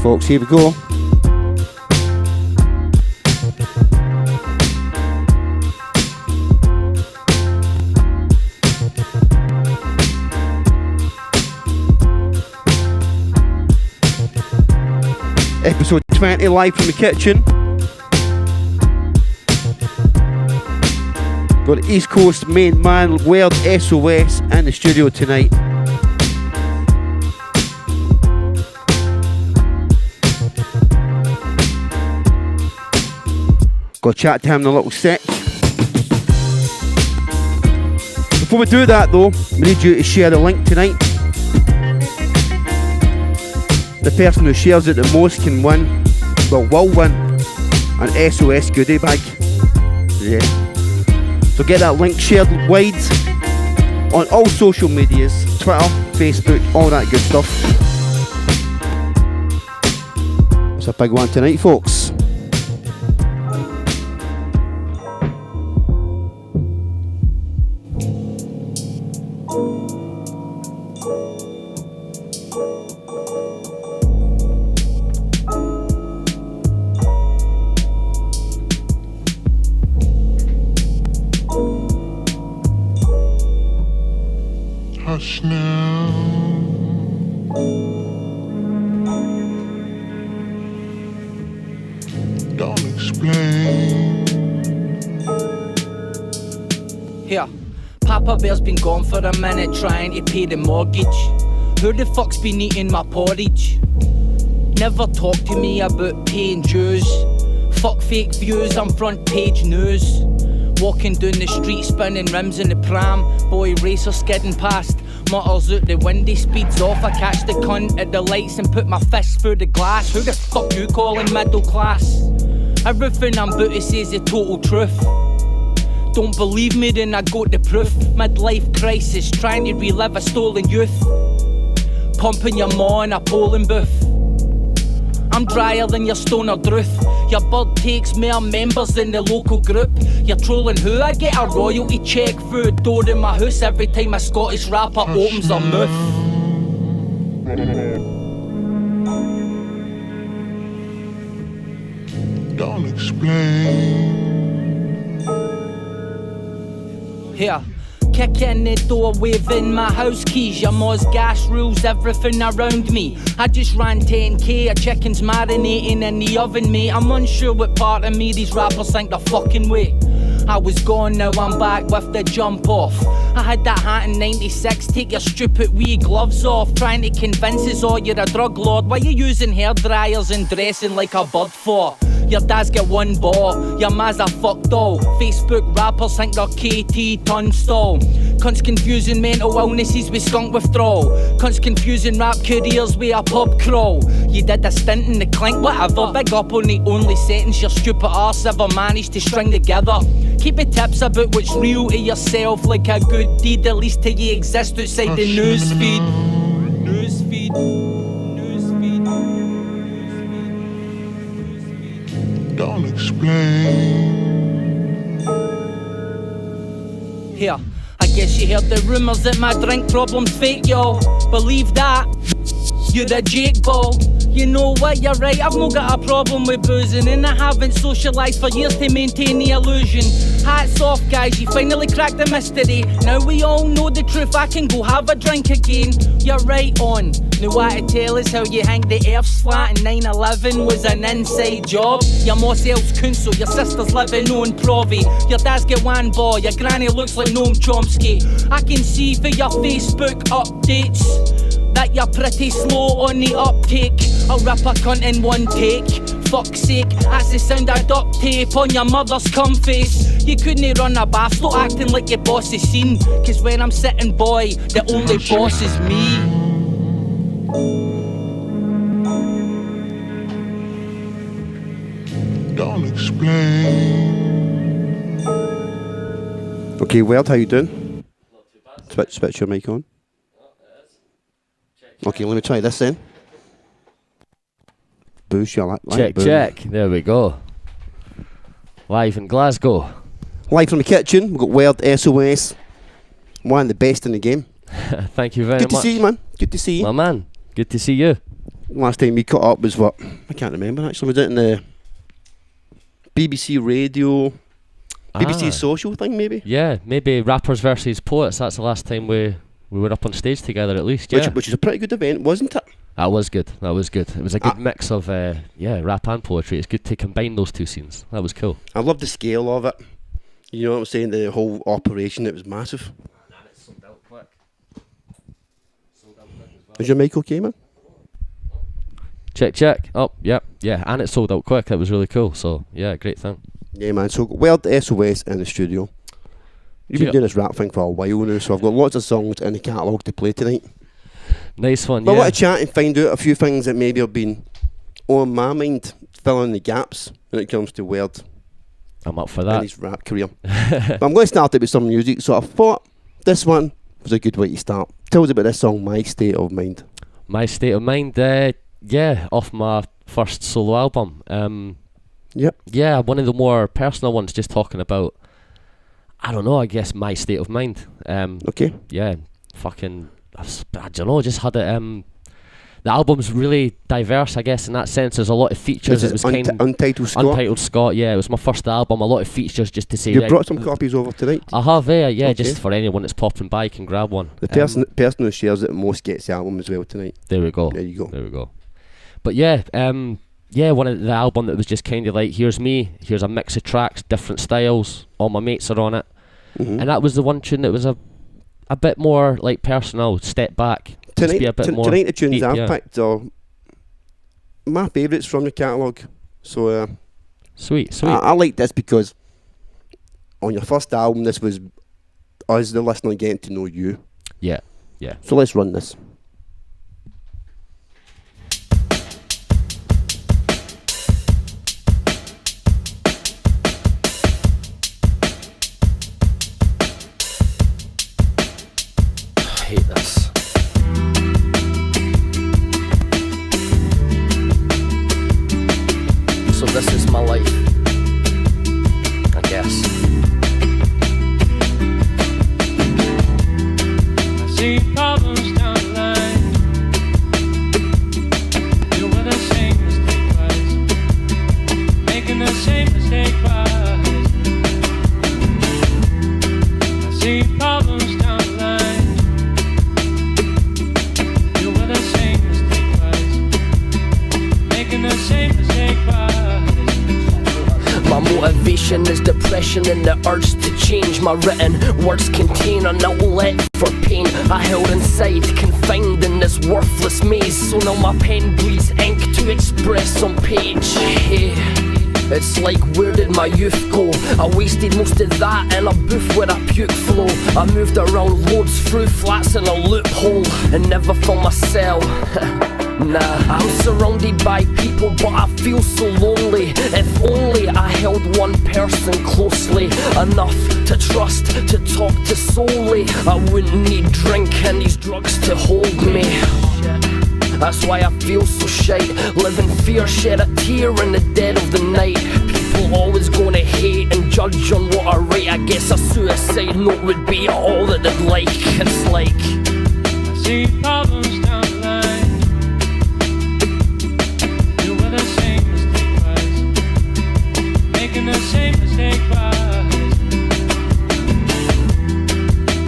folks, here we go. Episode 20 live from the kitchen. Got the East Coast main man, World SOS, in the studio tonight. Got to chat to him in a little sec. Before we do that though, we need you to share the link tonight. The person who shares it the most can win, well, will win an SOS goodie bag. Yeah. So get that link shared wide on all social medias, Twitter, Facebook, all that good stuff. It's a big one tonight, folks. Hush now. Don't explain. Here, Papa Bear's been gone for a minute trying to pay the mortgage. Who the fuck's been eating my porridge? Never talk to me about paying dues. Fuck fake views, I'm front page news. Walking down the street, spinning rims in the pram. Boy racer skidding past, mutters out the window, speeds off. I catch the cunt at the lights and put my fist through the glass. Who the fuck you calling middle class? Everything I'm about to say is the total truth. Don't believe me, then I got the proof. Midlife crisis, trying to relive a stolen youth. Pumping your maw in a polling booth. I'm drier than your stoner druth. Your bird takes more members than the local group. You're trolling who? I get a royalty check through the door in my house every time a Scottish rapper opens their mouth. Don't explain. Here, kick in the door, waving my house keys. Your ma's gas rules everything around me. I just ran 10k, a chicken's marinating in the oven, mate. I'm unsure what part of me these rappers think they're fucking with. I was gone, now I'm back with the jump off. I had that hat in 96, take your stupid wee gloves off. Trying to convince us all you're a drug lord. Why you using hair dryers and dressing like a bird for? Your dad's got one ball, your ma's a fuck doll. Facebook rappers think they're KT Tunstall. Cunts confusing mental illnesses with skunk withdrawal. Cunts confusing rap careers with a pub crawl. You did a stint in the clink, whatever. Big up on the only sentence your stupid arse ever managed to string together. Keep it tips about what's real to yourself, like a good deed, at least till you exist outside the newsfeed. Newsfeed. Don't explain. Here, I guess you heard the rumours that my drink problem's fake, y'all. Believe that? You're a Jake ball. You know what, you're right, I've not got a problem with boozing, and I haven't socialised for years to maintain the illusion. Hats off guys, you finally cracked the mystery. Now we all know the truth, I can go have a drink again. You're right on. Now what to tell us how you hang the earth's flat and 9/11 was an inside job. Your ma sells council, your sister's living on Provi. Your dad's got one boy, your granny looks like Noam Chomsky. I can see for your Facebook updates that you're pretty slow on the uptake. I'll rip a cunt in one take. Fuck's sake, that's the sound of duct tape on your mother's cum face. You couldn't run a bath, stop acting like your boss is seen. Cause when I'm sitting, boy, the only boss is me. Don't explain. Okay, Weld, how you doing? Not too bad. Switch your mic on. Oh, it is. Check. Okay, let me try this then. Boost your light. Check, check. There we go. Live in Glasgow. Live from the kitchen, we've got Weld SOS. One of the best in the game. Thank you very much. Good to see you, man. Good to see you. My man, good to see you. last time we caught up was what? I can't remember actually. Was it in the BBC Radio, BBC Social thing maybe? Yeah, maybe Rappers versus Poets. That's the last time we were up on stage together at least. Yeah, Which is a pretty good event, wasn't it? That was good. It was a good mix of rap and poetry. It's good to combine those two scenes. That was cool. I love the scale of it. You know what I'm saying? The whole operation, it was massive. Sold out quick. Is your mic okay, man? Check. Oh, yeah, and it sold out quick. That was really cool. So yeah, great thing. Yeah, man. So Word SOS in the studio. You've been doing this rap thing for a while now, so I've got lots of songs in the catalogue to play tonight. Nice one. But yeah. I want to chat and find out a few things that maybe have been on my mind, filling the gaps when it comes to Word. I'm up for In that. his rap career. But I'm going to start it with some music, so I thought this one was a good way to start. Tell us about this song, My State of Mind. My State of Mind, off my first solo album. Yep. Yeah, one of the more personal ones, just talking about, I don't know, I guess my state of mind. Okay. Yeah, fucking, I don't know, just had it, the album's really diverse, I guess, in that sense. There's a lot of features. It was Untitled Scott. Untitled Scott, yeah, it was my first album. A lot of features just to say. You brought some copies over tonight. I have, yeah, Okay. just for anyone that's popping by can grab one. The person who shares it most gets the album as well tonight. There we go. There you go. There we go. But yeah, one of the album that was just kind of like, here's me, here's a mix of tracks, different styles, all my mates are on it. Mm-hmm. And that was the one tune that was a bit more like personal, step back. Tonight, be a bit more tonight the tunes deep, I've yeah. picked are my favourites from the catalogue. So Sweet. I like this because on your first album, this was us, the listener, getting to know you. Yeah. So let's run this. I hate this. So this is my life, I guess. I see problems down the line. Deal with the same mistake twice. Making the same mistake twice. I see problems down the line. Deal with the same mistake twice. Making the same mistake twice. My motivation is depression and the urge to change. My written words contain an outlet for pain I held inside, confined in this worthless maze. So now my pen bleeds ink to express on page. Hey, it's like, where did my youth go? I wasted most of that in a booth where I puke flow. I moved around loads, through flats in a loophole, and never found myself. Nah, I'm surrounded by people, but I feel so lonely. If only I held one person closely, enough to trust, to talk to solely. I wouldn't need drink and these drugs to hold me. That's why I feel so shite. Live in fear, shed a tear in the dead of the night. People always gonna hate and judge on what I write. I guess a suicide note would be all that they'd like. It's like, I see problems down the line. Deal with the same mistake twice. Making the same mistake twice.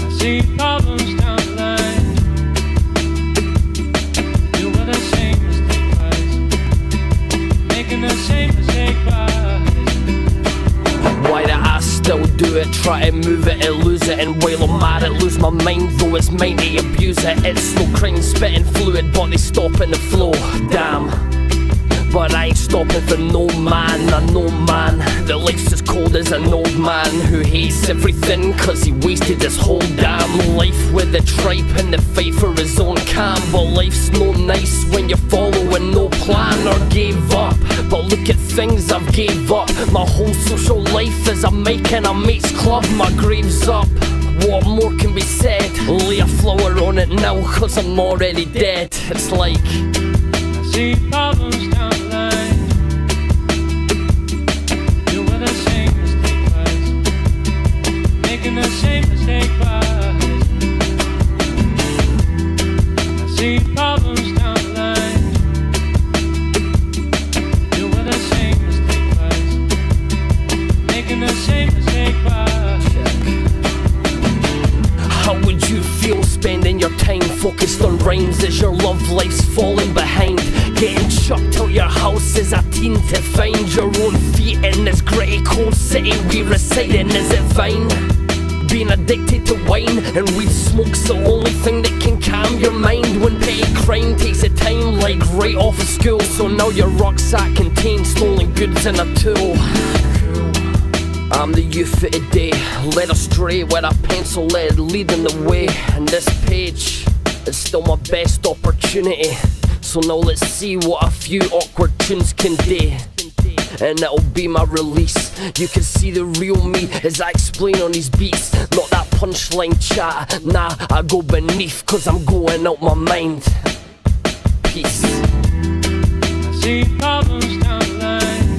I see problems down the line. Deal with the same mistake twice. Making the same mistake twice. why do I still do it? Try to move it and lose it, and while I'm mad it, lose my mind. Though it's mine to abuse it. It's no crime spitting fluid, but they stop in the flow. Damn. But I ain't stopping for no man. I know man that life's as cold as an old man who hates everything cause he wasted his whole damn life with the tripe and the fight for his own calm. But life's no nice when you're following no plan or gave up. But look at things I've gave up. My whole social life is a mic in a mate's club. My grave's up. What more can be said? Lay a flower on it now cause I'm already dead. It's like, I see problems down the line. Deal with the same mistake twice. Making the same mistake twice. I see problems down the line. focused on rhymes as your love life's falling behind. Getting chucked out your house as a teen to find your own feet in this gritty cold city we reside in. Is it fine? Being addicted to wine and weed smoke's the only thing that can calm your mind when petty crime takes a time like right off of school. So now your rucksack contains stolen goods and a tool. I'm the youth of today, led astray with a pencil lead leading the way. And this page is still my best opportunity. So now let's see what a few awkward tunes can do. And it'll be my release. You can see the real me as I explain on these beats. Not that punchline chat, nah, I go beneath, cause I'm going out my mind. Peace. I see problems down the line.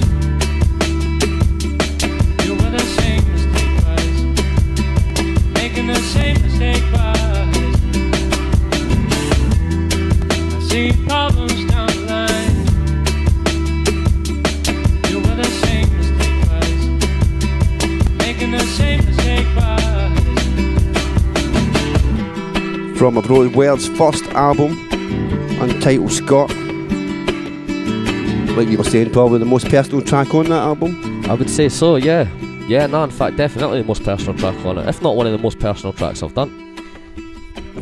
Doing the same mistake twice. Making the same mistake twice. I see problems down the line. Doing the same mistake twice. Making the same mistake twice. From Abroad World's first album, Untitled Scott. Like you were saying, probably the most personal track on that album. I would say so, yeah. Yeah, no, in fact, definitely the most personal track on it, if not one of the most personal tracks I've done.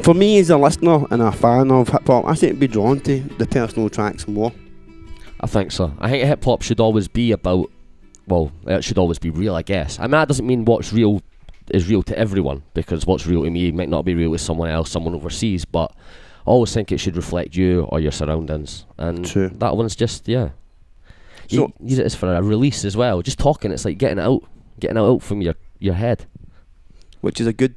For me, as a listener and a fan of hip hop, I think I'd be drawn to the personal tracks more. I think so. I think hip hop should always be about, well, it should always be real, I guess. I mean, that doesn't mean what's real is real to everyone, because what's real to me might not be real to someone else, someone overseas, but I always think it should reflect you or your surroundings. And True. that one's just, yeah. So- You use it as for a release as well. Just talking, it's like getting it out from your head. Which is a good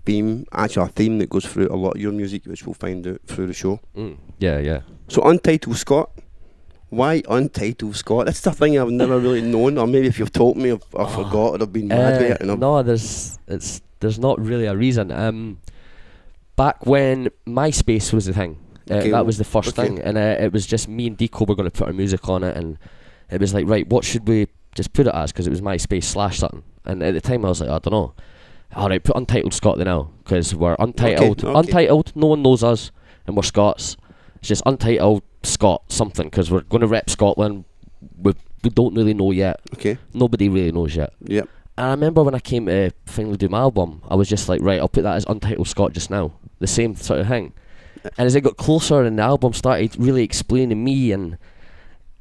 theme, actually a theme that goes through a lot of your music, which we'll find out through the show. Yeah, yeah. So Untitled Scott. Why Untitled Scott? That's the thing I've never really known, or maybe if you've told me, I've forgot, or I've been mad with it. And No, there's not really a reason. Back when MySpace was the thing, Okay, that was the first okay. thing, and it was just me and Deeko were going to put our music on it, and it was like, right, what should we just put it as, because it was MySpace / something, and at the time I was like, I don't know. Alright, put Untitled Scott then now, because we're untitled, Okay. untitled, no one knows us, and we're Scots. It's just Untitled Scott something, because we're going to rep Scotland. We don't really know yet. Okay. Nobody really knows yet. Yep. And I remember when I came to finally do my album, I was just like, right, I'll put that as Untitled Scott just now. The same sort of thing. And as it got closer and the album started really explaining me, and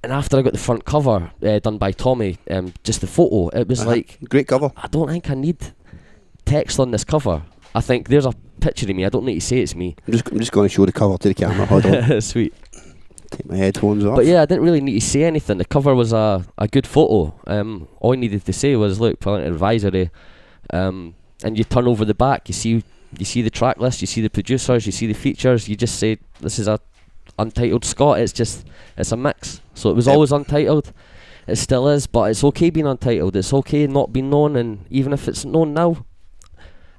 after I got the front cover done by Tommy, just the photo, it was like, Great cover. I don't think I need text on this cover. I think there's a picture of me, I don't need to say it's me. I'm just going to show the cover to the camera. Hold on. Sweet. Take my headphones off. But yeah, I didn't really need to say anything. The cover was a good photo. All I needed to say was, look, Parental Advisory. And you turn over the back, you see the track list, you see the producers, you see the features, you just say, this is a Untitled Scott. It's a mix. So it was always untitled. It still is, but it's okay being untitled. It's okay not being known, and even if it's known now,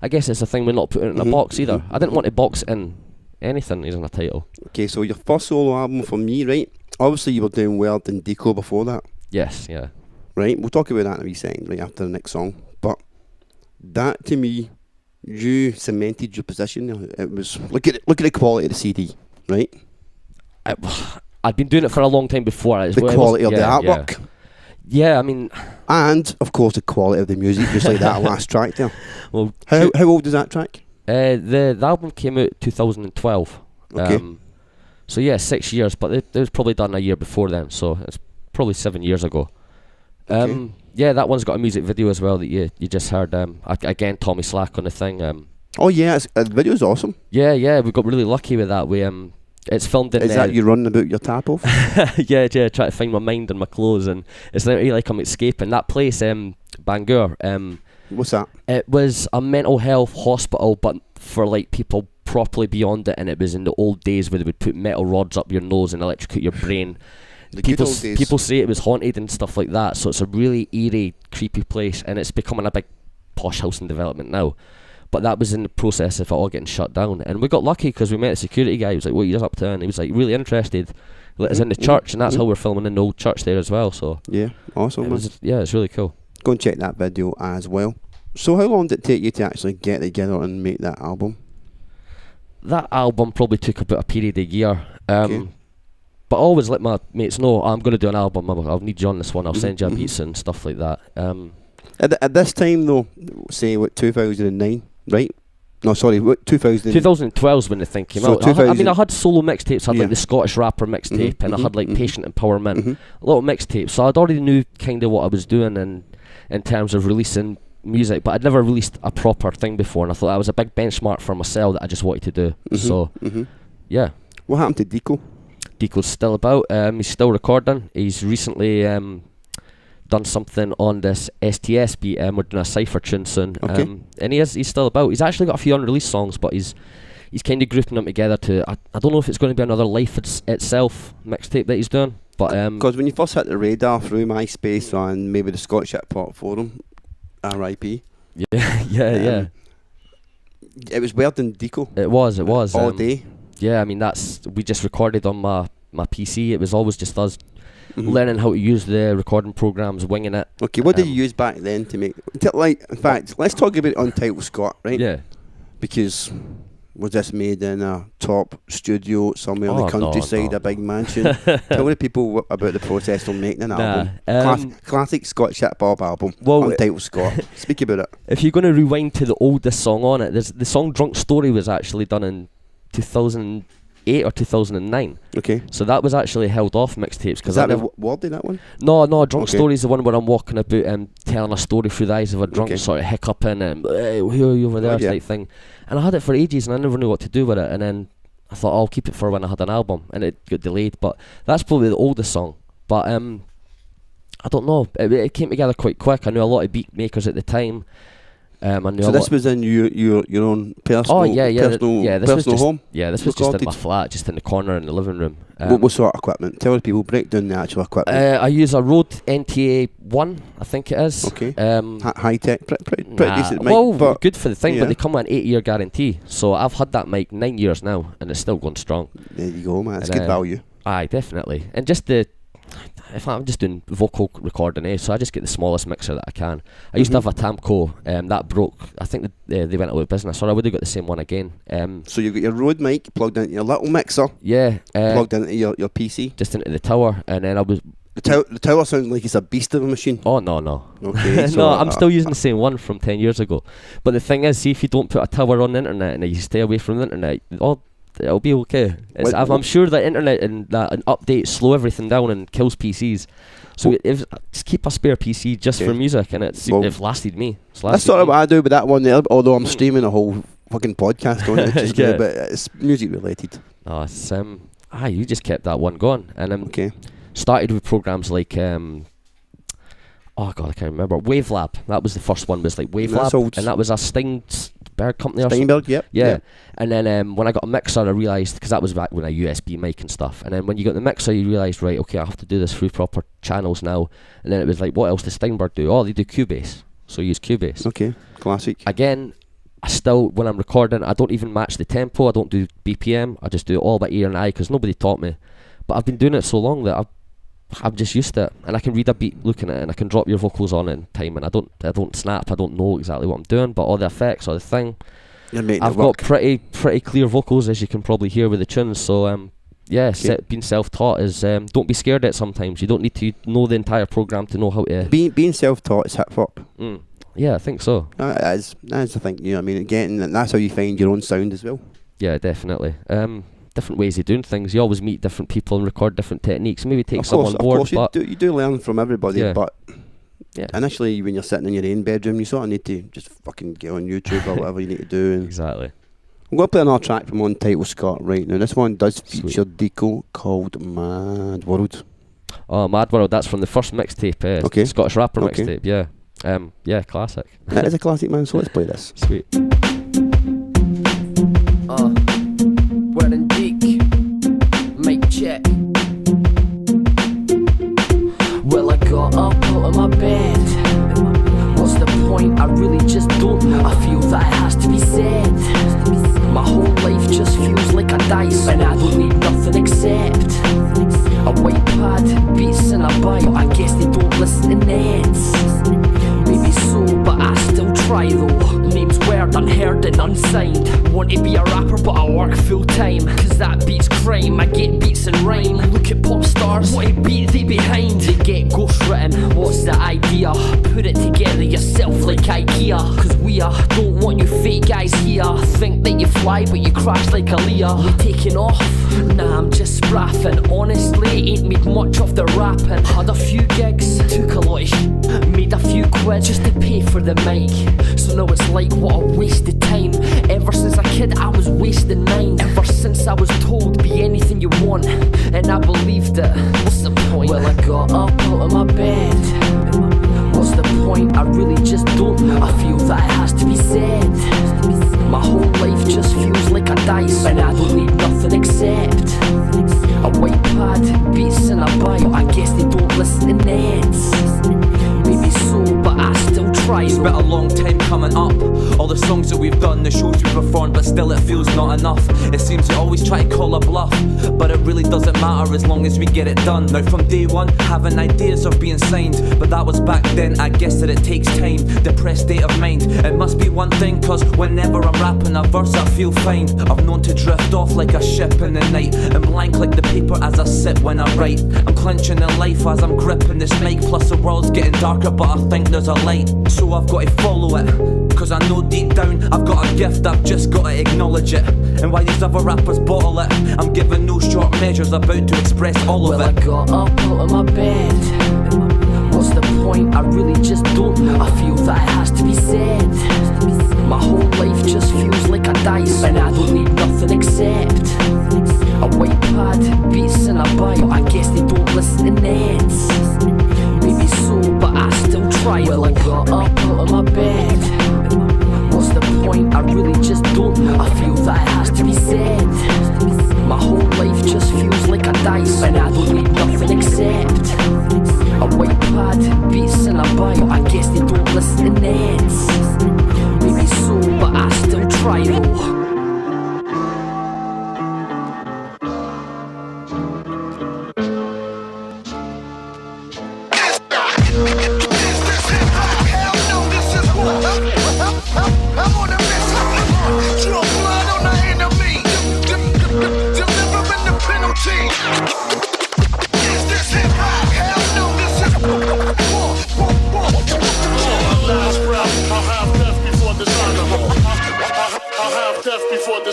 I guess it's a thing we're not putting it in a box either. I didn't want to box in anything using a title. Okay, so your first solo album for me, right? Obviously you were doing well in Deeko before that, Yes, yeah. right? We'll talk about that in a wee second, right after the next song. But that to me, you cemented your position. It was look at the quality of the CD, right? I'd been doing it for a long time before. The quality of the artwork. Yeah, I mean, And of course the quality of the music, just like that last track there. well, How old is that track? the album came out 2012. Okay. So yeah, 6 years, but it was probably done a year before then, so it's probably 7 years ago. Okay. Yeah, that one's got a music video as well that you just heard. Again, Tommy Slack on the thing. Oh yeah, the video's awesome. Yeah, we got really lucky with that. It's filmed in. Is that you running about your tap off? yeah, trying to find my mind and my clothes, and it's literally like I'm escaping. That place, Bangor. What's that? It was a mental health hospital, but for like people properly beyond it, and it was in the old days where they would put metal rods up your nose and electrocute your brain. The good old days. People say it was haunted and stuff like that, so it's a really eerie, creepy place, and it's becoming a big posh housing development now. But that was in the process of it all getting shut down, and we got lucky because we met a security guy. He was like, "What are you up to?" And he was like really interested. Let us in the church, and that's how we're filming in the old church there as well. So Yeah, awesome. Man. it's really cool. Go and check that video as well. So how long did it take you to actually get together and make that album? that album probably took about a period of a year. But I always let my mates know, I'm going to do an album, I'll need you on this one, I'll send you a beats and stuff like that. At this time though, say what, 2009, right? No, sorry, what, 2012 is when the thing came So out. I had solo mixtapes. I had like the Scottish Rapper mixtape, and I had like Patient Empowerment, a lot of mixtapes. So I'd already knew kind of what I was doing in terms of releasing music, but I'd never released a proper thing before, and I thought that was a big benchmark for myself that I just wanted to do. So, yeah. What happened to Deeko? Deeko's still about. He's still recording. He's recently done something on this STS BA. We're doing a cypher tune soon. And he's still about. He's actually got a few unreleased songs, but he's kind of grouping them together to. I don't know if it's going to be another Life Itself mixtape that he's doing, but because when you first hit the radar through MySpace and maybe the Scottish Hip Hop Forum, RIP. Yeah. It was weird in Deeko. It was. All day. Yeah, I mean we just recorded on my PC. It was always just us learning how to use the recording programs, winging it. Okay, what did you use back then to make? In fact, let's talk about Untitled Scott, right? Yeah. Because was this made in a top studio somewhere in the countryside, a big mansion? Tell the people about the process of making an album. Classic Scottish hip hop album. Untitled Scott. Speak about it. If you're going to rewind to the oldest song on it, the song Drunk Story was actually done in 2008 or 2009. Okay. So that was actually held off mixtapes. Is that Wardy, that one? No, Drunk Story is the one where I'm walking about and telling a story through the eyes of a drunk, sort of hiccuping and hey, who are you over there type thing. And I had it for ages and I never knew what to do with it. And then I thought I'll keep it for when I had an album, and it got delayed. But that's probably the oldest song. But I don't know. It came together quite quick. I knew a lot of beat makers at the time. So this was in your own personal personal home? Yeah, this was just in my flat, just in the corner in the living room. What sort of equipment? Tell the people, break down the actual equipment. I use a Rode NTA 1, I think it is. Okay. High tech, pretty decent mic. Well, good for the thing, but they come with an 8-year guarantee. So I've had that mic 9 years now, and it's still going strong. There you go, man. It's good value. Aye, definitely. And just if I'm just doing vocal recording, so I just get the smallest mixer that I can. I used to have a Tamco that broke. I think they went out of business, or I would have got the same one again. So you've got your Rode mic plugged into your little mixer. Yeah. Plugged into your PC. Just into the tower, and then I was. The tower sounds like it's a beast of a machine. Oh no. Okay. So no, I'm still using the same one from 10 years ago. But the thing is, see, if you don't put a tower on the internet and you stay away from the internet, it'll be okay. I'm sure that internet and updates slow everything down and kills PCs. So just keep a spare PC just for music, and it's lasted me. That's sort of what I do with that one there. Although I'm streaming a whole fucking podcast on it, just now, but it's music related. Oh, it's you just kept that one going, and started with programs like oh god, I can't remember. Wavelab. That was the first one. Was like Wavelab, and that was a Steinberg company or Steinberg, something. Yeah. And then when I got a mixer, I realised, because that was back when a USB mic and stuff, and then when you got the mixer, you realised, right, okay, I have to do this through proper channels now. And then it was like, what else does Steinberg do? Oh, they do Cubase, so I use Cubase. Okay, classic. Again, I still, when I'm recording, I don't even match the tempo. I don't do BPM. I just do it all by ear and eye, because nobody taught me. But I've been doing it so long that I'm just used to it, and I can read a beat looking at it, and I can drop your vocals on it in time, and I don't snap. I don't know exactly what I'm doing, but all the effects or the thing, I've got pretty clear vocals, as you can probably hear with the tunes. So being self-taught is don't be scared at it. Sometimes you don't need to know the entire program to know how to. Being self-taught is hip hop. Yeah, I think so. That's the thing. You know what I mean? Again, that's how you find your own sound as well. Yeah, definitely. Different ways of doing things. You always meet different people and record different techniques. Maybe take some on board. Of course, you do learn from everybody, but initially when you're sitting in your own bedroom, you sort of need to just fucking get on YouTube or whatever you need to do. Exactly. I'm going to play another track from Untitled Scott right now. This one does feature Deeko, called Mad World. Oh, Mad World, that's from the first mixtape, Scottish Rapper mixtape, yeah, classic. That is a classic, man, so let's play this. Sweet. Word and Deek, mic check. Well, I got up out of my bed. What's the point? I really just don't know. I feel that it has to be said. My whole life just feels like a dice, and I don't need nothing except a white pad, beats and a bite. I guess they don't listen to nets. Maybe so, but I still try though. Name's Word, unheard and unsigned. Want to be a rapper but I work full time, cause that beats crime, I get beats and rhyme. Look at pop stars, what a beat they behind. They get ghost written, what's the idea? Put it together yourself like IKEA. Cause we don't want you fake guys here. Think that you fly but you crash like a Lear. You taking off? Nah, I'm just spraffing. Honestly, ain't made much of the rapping. Had a few gigs, took a lot of made a few quid just to pay for the mic. So now it's like what a waste of time. Ever since a kid I was wasting mine. Ever since I was told be anything you want, and I believed it. What's the point? Well, I got up out of my bed. What's the point? I really just don't. I feel that it has to be said. My whole life just feels like a dice, and I don't need nothing except a white pad, beats and a bite. I guess they don't listen to nets. Maybe so, but I still try. It's been a long time coming up. All the songs that we've done, the shows we performed, but still it feels not enough. It seems you always try to call a bluff, but it really doesn't matter as long as we get it done. Now from day one, having ideas of being signed, but that was back then, I guess that it takes time. Depressed state of mind, it must be one thing, cause whenever I'm rapping a verse I feel fine. I've known to drift off like a ship in the night, and blank like the paper as I sit when I write. I'm clenching in life as I'm gripping this mic, plus the world's getting darker but I think there's a light. So I've got to follow it, cause I know deep down I've got a gift, I've just got to acknowledge it. And while these other rappers bottle it, I'm giving no short measures, about to express all of it. Well, I got up out of my bed. What's the point? I really just don't. I feel that it has to be said. My whole life just feels like a dice, and I don't need nothing except a white pad, beats and a bite. I guess they don't listen to nets. Maybe so, but I still try. Well, I got up out of my bed. What's the point? I really just don't. I feel that it has to be said. My whole life just feels like a dice, and I don't need nothing except a white pad, beats and a bite. I guess they don't listen to nets. Maybe so, but I still try though.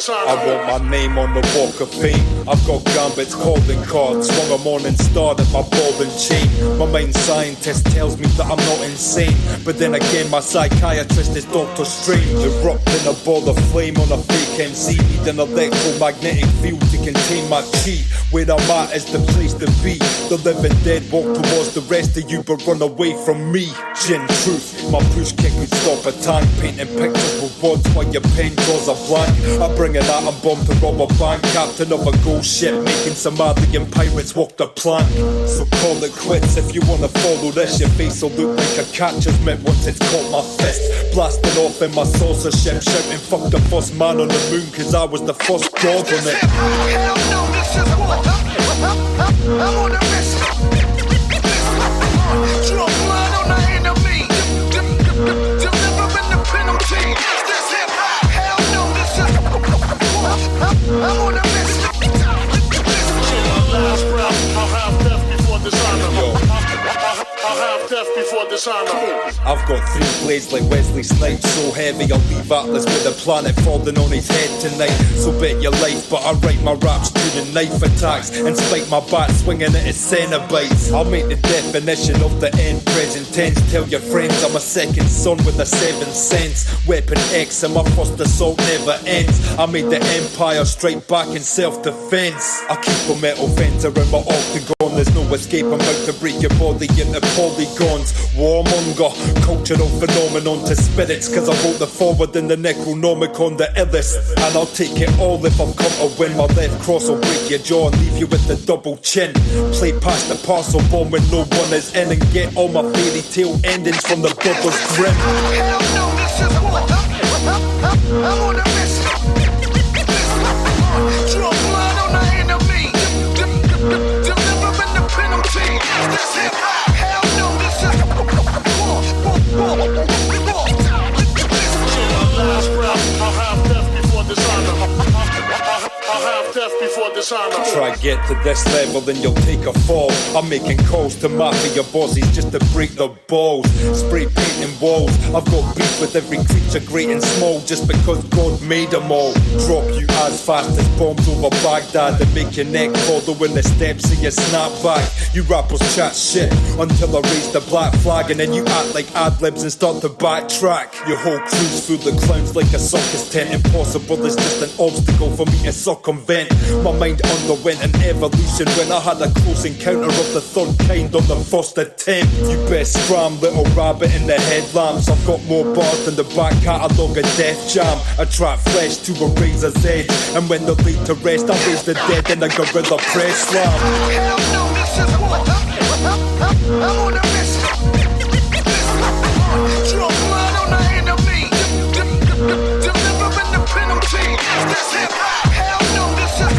I want my name on the walk of fame. I've got gambits, calling cards, swung a morning star at my ball and chain. My main scientist tells me that I'm not insane, but then again my psychiatrist is Dr. Strange. Erupting a ball of flame on a fake MC, need an electromagnetic field to contain my chi. Where I'm at is the place to be. The living dead walk towards the rest of you, but run away from me. Gin truth, my push kick could stop a tank. Painting pictures with words while your pen draws a blank. I bring an atom bomb to rob a bank. Captain of a ghost ship, making Somalian pirates walk the plank. So call it quits if you wanna follow this. Your face will look like a catcher's mitt once it's caught my fist. Blasting off in my saucer ship, shouting fuck the first man on the moon, cause I was the first god on it. Hell no, this is what I'm on a mission. Draw blood on the enemy. Delivering the penalty. Is this hip hop? Hell no, this is I'm on a mission. Last breath, I'll have death before dishonor. I'll have death before dishonor. I've got 3 blades like Wesley Snipes, so heavy I'll leave Atlas with a planet falling on his head tonight. So bet your life, but I write my raps to the knife attacks and spike my bat swinging at his cenobites. I'll make the definition of the end present tense. Tell your friends I'm a second son with a 7 cents. Weapon X and my first assault never ends. I made the empire straight back in self-defense. I keep a metal fence around my octagon. There's no escape, I'm about to break your body into polygons. Warmonger, cultural phenomenon to spirits, cause I wrote the forward in the Necronomicon, the illest. And I'll take it all if I've come to win. My left cross will break your jaw and leave you with the double chin. Play past the parcel bomb when no one is in, and get all my fairy tale endings from the Brothers Grimm. Hell no, this is what I'm on a mission. Draw blood on the enemy. Delivering the penalty. Is this hip hop? Hell no, this is war. Last breath, dishonor. Try get to this level and you'll take a fall. I'm making calls to mafia bosses just to break the balls. Spray painting walls. I've got beef with every creature great and small just because God made them all. Drop you as fast as bombs over Baghdad and make your neck follow when the steps of your snapback. You rappers chat shit until I raise the black flag and then you act like ad-libs and start to backtrack. Your whole crew's full of clowns like a circus tent. Impossible is just an obstacle for me to circumvent. My mind underwent an evolution when I had a close encounter of the third kind on the first attempt. You best scram, little rabbit in the headlamps. I've got more bars than the back catalogue of Def Jam. I trap flesh to a razor's edge, and when they're laid to rest, I raise the dead in a gorilla press slam. Hell no, this is war. I'm on a mission. Draw blood on the enemy. Delivering the penalty. This hip hop. Hell no, this is.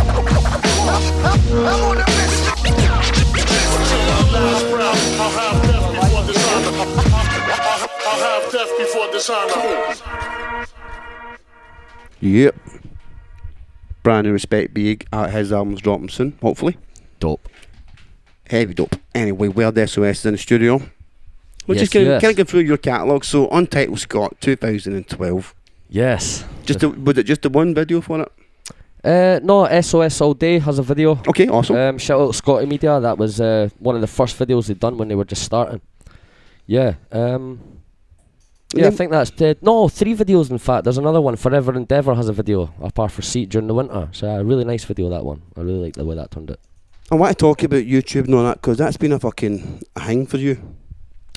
I'm on a mission. I'll have death before dishonor. I'll have death before dishonor. Yep. Brand new Respek BA. His album's dropping soon, hopefully. Dope. Heavy dope. Anyway, we're the SOS in the studio. We're Yes, just going yes. to go through your catalogue. So, Untitled Scott, 2012. Yes. Was it just the one video for it? No, SOS All Day has a video. Okay, awesome. Shout out Scotty Media. That was one of the first videos they'd done when they were just starting. Yeah. Yeah, I think that's no, 3 videos in fact. There's another one. Forever Endeavour has a video, apart for Seat during the winter. So a really nice video, that one. I really like the way that turned out. I want to talk about YouTube and all that because that's been a fucking hang for you.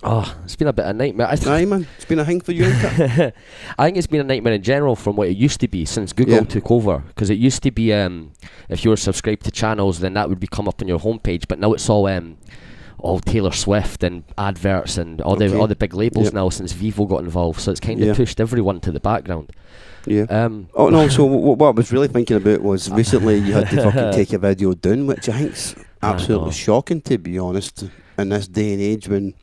Oh, it's been a bit of a nightmare. Aye, man. It's been a hang for you, ain't it? I think it's been a nightmare in general from what it used to be since Google took over. Because it used to be if you were subscribed to channels, then that would be come up on your homepage. But now it's all Taylor Swift and adverts and all the big labels now since Vivo got involved. So it's kind of pushed everyone to the background. Yeah. Oh no. So what I was really thinking about was recently you had to fucking take a video down, which I think's absolutely shocking, to be honest, in this day and age when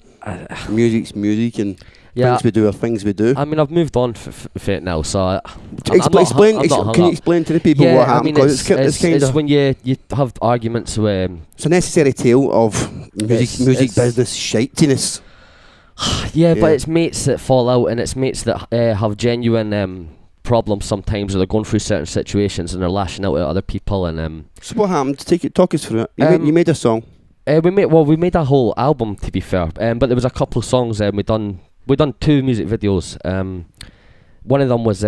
music's music and things we do are things we do. I mean, I've moved on for it now, so can you explain to the people what happened? I mean, it's kind of when you have arguments where it's a necessary tale of music business shitiness. But it's mates that fall out, and it's mates that have genuine problems sometimes, where they're going through certain situations and they're lashing out at other people. And so what happened? Talk us through it. You made a song. We made a whole album, to be fair. But there was a couple of songs. We done 2 music videos. One of them was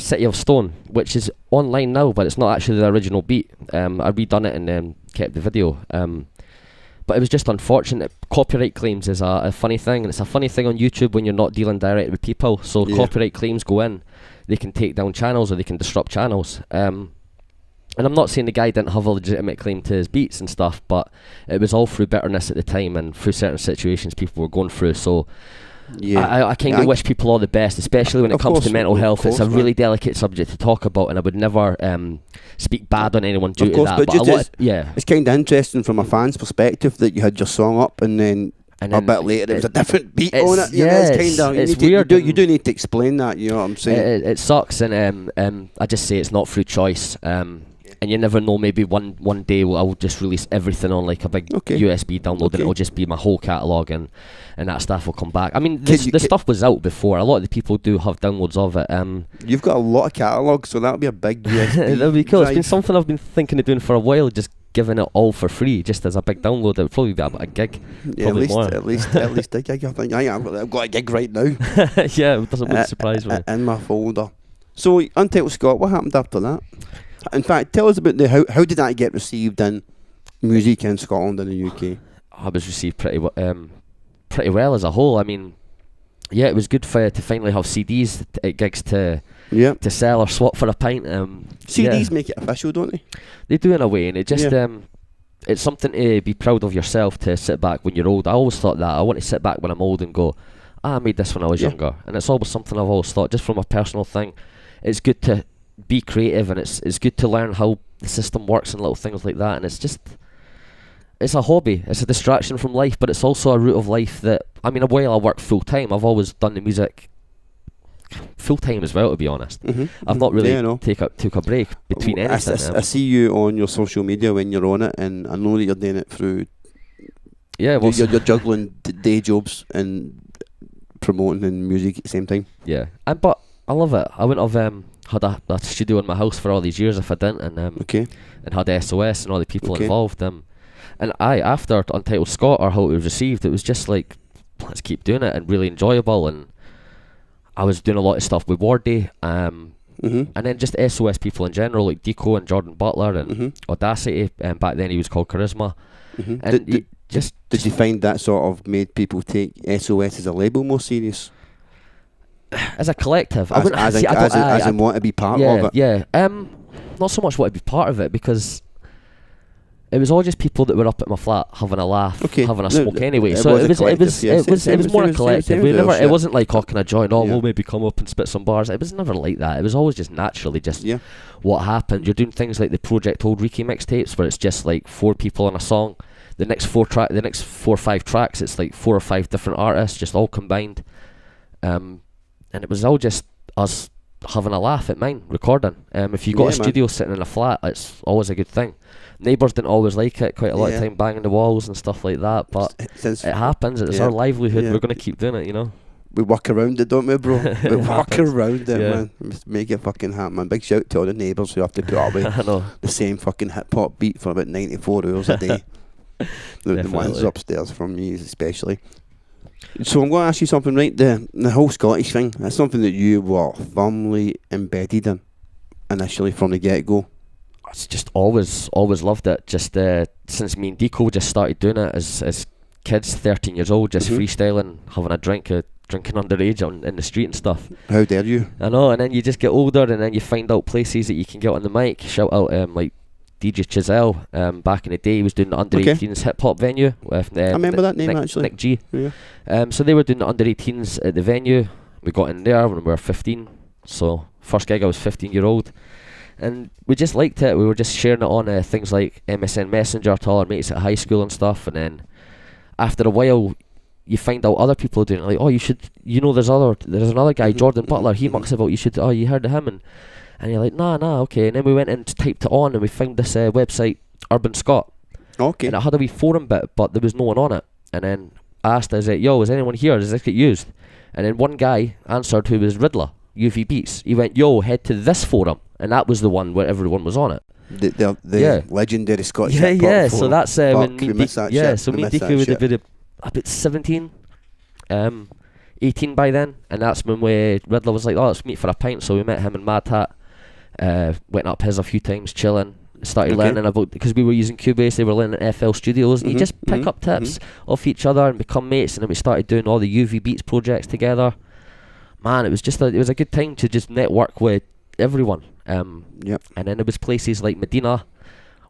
City of Stone, which is online now, but it's not actually the original beat. I redone it and kept the video. But it was just unfortunate. Copyright claims is a funny thing, and it's a funny thing on YouTube when you're not dealing directly with people. So copyright claims go in, they can take down channels or they can disrupt channels. And I'm not saying the guy didn't have a legitimate claim to his beats and stuff, but it was all through bitterness at the time and through certain situations people were going through. So I kind of wish people all the best, especially when it comes to mental health. It's a really delicate subject to talk about, and I would never speak bad on anyone due to that. But it's kind of interesting from a fan's perspective that you had your song up and then a bit later it was a different beat on it. It's kind of weird. You do need to explain that. You know what I'm saying? It sucks, and I just say it's not through choice. And you never know, maybe one day I'll just release everything on like a big USB download and it'll just be my whole catalogue and that stuff will come back. I mean, the stuff was out before. A lot of the people do have downloads of it. You've got a lot of catalogues, so that'll be a big USB. That'll be cool. It's been something I've been thinking of doing for a while, just giving it all for free, just as a big download. It would probably be a gig. Yeah, at least a gig. I think I've got a gig right now. Yeah, it wouldn't surprise me. In my folder. So, Untitled Scott, what happened after that? In fact, tell us about how did that get received in music in Scotland and the UK? I was received pretty well as a whole. I mean, yeah, it was good to finally have CDs at gigs to sell or swap for a pint. CDs make it official, don't they? They do in a way, and it just it's something to be proud of yourself, to sit back when you're old. I always thought that I want to sit back when I'm old and go, I made this when I was younger, and it's always something I've always thought, just from a personal thing. It's good to be creative, and it's good to learn how the system works and little things like that, and it's a hobby, it's a distraction from life, but it's also a route of life that, I mean, while I work full time, I've always done the music full time as well, to be honest. I've not really took a break between anything. I see you on your social media when you're on it, and I know that you're doing it through. Yeah, well, you're juggling day jobs and promoting and music at the same time. Yeah, but I love it. I wouldn't have had a studio in my house for all these years if I didn't, and and had SOS and all the people involved. And after Untitled Scott, or how it was received, it was just like, let's keep doing it, and really enjoyable. And I was doing a lot of stuff with Wardy, and then just SOS people in general, like Deeko and Jordan Butler and Audacity, and back then he was called Charisma. And did you find that sort of made people take SOS as a label more serious? As a collective, as in want to be part of it. Yeah, not so much want to be part of it, because it was all just people that were up at my flat having a laugh, having a smoke anyway. So it was more a collective. It wasn't like, oh, can I join? Oh, we'll maybe come up and spit some bars. It was never like that. It was always just naturally just what happened. You're doing things like the Project Auld Reekie mixtapes, where it's just like 4 people on a song. The next 4 or 5 tracks, it's like 4 or 5 different artists just all combined. And it was all just us having a laugh at mine, recording. If you got a studio sitting in a flat, it's always a good thing. Neighbours didn't always like it, quite a lot of time banging the walls and stuff like that, but it happens. It's our livelihood. We're going to keep doing it, you know. We work around it, don't we, bro? We work around it, man. Just make it fucking happen, man. Big shout to all the neighbours who have to put up with the same fucking hip hop beat for about 94 hours a day. the ones upstairs from me especially. So I'm going to ask you something, right? The whole Scottish thing, that's something that you were firmly embedded in initially from the get-go. It's just always loved it. Just since me and Deeko just started doing it as kids, 13 years old, just freestyling, having a drink, drinking underage in the street and stuff. How dare you? I know, and then you just get older, and then you find out places that you can get on the mic. Shout out like DJ Chiselle, back in the day, he was doing the under 18s hip hop venue with I remember that name actually. Steg G. Yeah. So they were doing the under 18s at the venue. We got in there when we were 15. So first gig I was 15-year-old, and we just liked it. We were just sharing it on things like MSN Messenger to all our mates at high school and stuff. And then after a while, you find out other people doing it. Like, oh, you should, there's another guy, Jordan Butler. He mucks about. You heard of him? And you're like, nah, okay. And then we went and typed it on, and we found this website, Urban Scott. Okay. And it had a wee forum bit, but there was no one on it. And then I asked, is anyone here? Does this get used? And then one guy answered, who was Riddler, UV Beats. He went, head to this forum. And that was the one where everyone was on it. The legendary Scottish hip hop forum. So that's when me and Deeko, so me and Deeko would have been about 17, 18 by then. And that's when Riddler was like, oh, let's meet for a pint. So we met him in Mad Hat. Went up his a few times, chilling, started learning about, because we were using Cubase, they were learning at FL Studios, and you just pick up tips off each other and become mates. And then we started doing all the UV Beats projects together. Man, it was just it was a good time to just network with everyone. And then there was places like Medina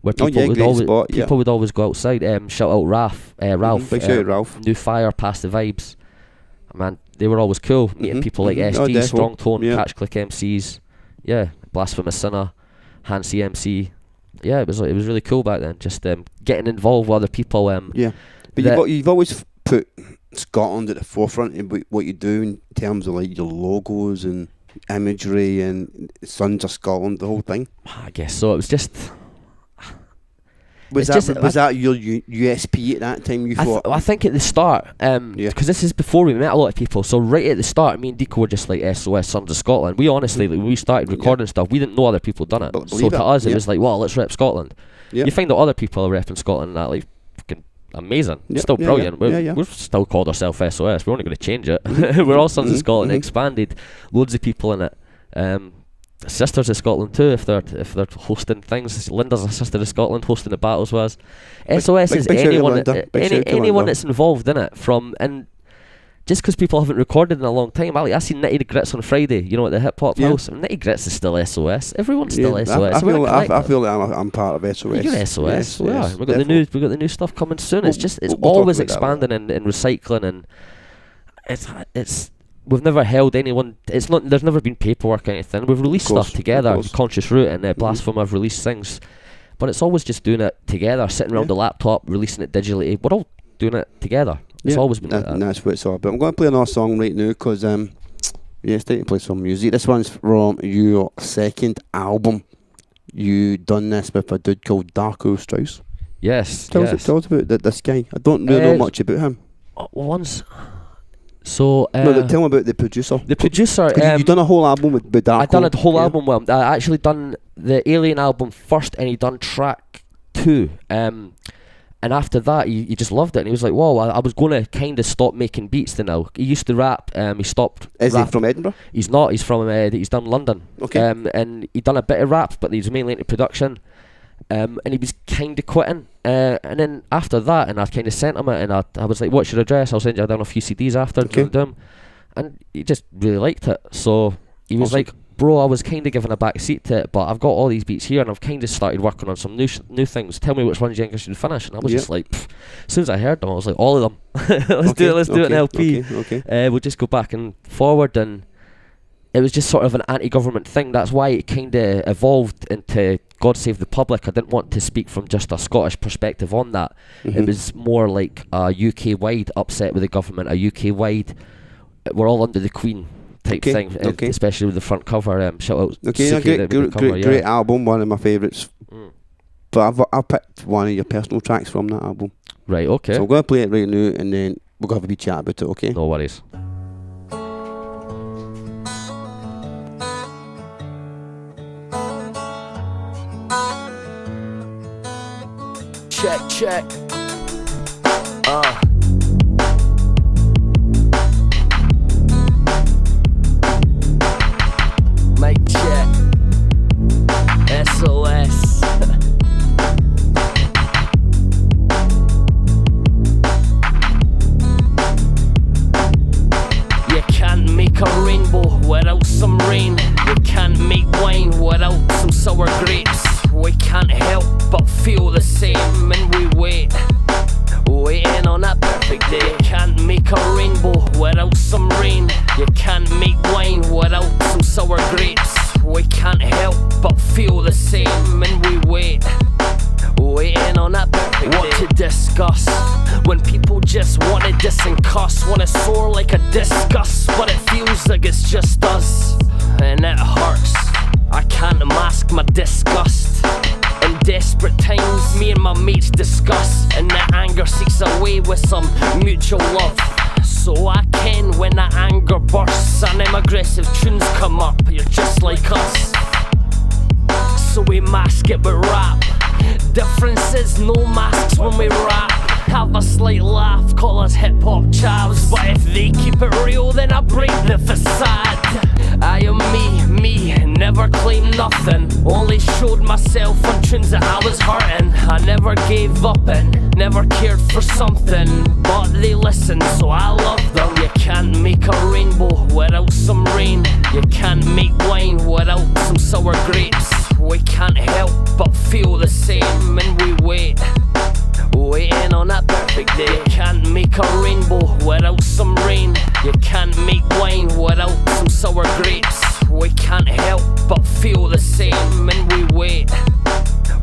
where people would always go outside. Shout out Ralph, Big shout out Ralph. New Fire, Past the Vibes. Man, they were always cool. Meeting people like SD, Strong Tone, Catch Click MCs. Yeah, Blasphemous Sinner, Hansi MC. Yeah, it was really cool back then. Just getting involved with other people. But you've always put Scotland at the forefront in what you do in terms of like your logos and imagery and Sons of Scotland, the whole thing. I guess so. It was just. Was that your USP at that time? You thought? I think at the start, because this is before we met a lot of people. So right at the start, me and Deeko were just like SOS Sons of Scotland. We honestly, when we started recording stuff, we didn't know other people done it. So to us, it was like, well, let's rep Scotland. You find out other people are repping Scotland, and that like fucking amazing. Still brilliant. We've still called ourselves SOS. We're only going to change it. We're all Sons of Scotland. Expanded, loads of people in it. Sisters of Scotland too, if they're hosting things. Linda's a sister of Scotland, hosting the battles with us. SOS is anyone that's involved in it. And just because people haven't recorded in a long time, I seen Nitty Grits on Friday, at the hip hop house. And Nitty Grits is still SOS. Everyone's still SOS. I feel like I'm part of SOS. You're SOS. We are. We've got the new stuff coming soon. It's always expanding and recycling, and it's. We've never held anyone. It's not. There's never been paperwork or anything. We've released stuff together. Conscious Root and Blasphemy have released things, but it's always just doing it together, sitting around the laptop, releasing it digitally. We're all doing it together. It's always been like that. And that's what it's all about. I'm going to play another song right now because Yeah, it's time to play some music. This one's from your second album. You done this with a dude called Darko Strauss. Yes. Tell us about this guy. I don't really know much about him. Once. So no, tell me about the producer. The producer. You done a whole album with Darko. I done a whole album with him. I actually done the Alien album first, and he done track 2. And after that, he just loved it, and he was like, "Whoa!" I was going to kind of stop making beats. Then now he used to rap. He stopped. Is he from Edinburgh? He's not. He's from. He's done London. Okay. And he done a bit of rap, but he's mainly into production. And he was kind of quitting. And then after that, and I kind of sent him it, and I was like, "What's your address? I'll send you down a few CDs after." Okay. And he just really liked it. So he was like, "Bro, I was kind of giving a back seat to it, but I've got all these beats here, and I've kind of started working on some new things. Tell me which ones you think I should finish." And I was just like, as soon as I heard them, I was like, "All of them. Let's do it in LP." Okay. We'll just go back and forward, and it was just sort of an anti-government thing. That's why it kind of evolved into God Save the Public. I didn't want to speak from just a Scottish perspective on that. It was more like a UK-wide upset with the government, a UK-wide, we're all under the Queen type thing, especially with the front cover. Shout out. Great album, one of my favourites. But I've picked one of your personal tracks from that album. Right, okay. So I'm going to play it right now, and then we're going to have a wee chat about it, okay? No worries. Check. Mic check. SOS. You can't make a rainbow without some rain. You can't make wine without some sour grapes. We can't help but feel the same, and we waiting on that perfect day. You can't make a rainbow without some rain. You can't make wine without some sour grapes. We can't help but feel the same, and we waiting on that perfect day. What to discuss when people just wanna diss and cuss, wanna soar like a discuss, but it feels like it's just us, and it hurts. I can't mask my disgust. In desperate times, me and my mates discuss, and the anger seeks away with some mutual love. So I can when that anger bursts, and them aggressive tunes come up. You're just like us, so we mask it with rap. Difference is no masks when we rap. Have a slight laugh, call us hip-hop chavs, but if they keep it real, then I break the facade. I am me, never claimed nothing. Only showed myself on tunes that I was hurting. I never gave up and never cared for something, but they listened, so I love them. You can't make a rainbow without some rain. You can't make wine without some sour grapes. We can't help but feel the same, and we waiting on that perfect day. You can't make a rainbow without some rain. You can't make wine without some sour grapes. We can't help but feel the same, and we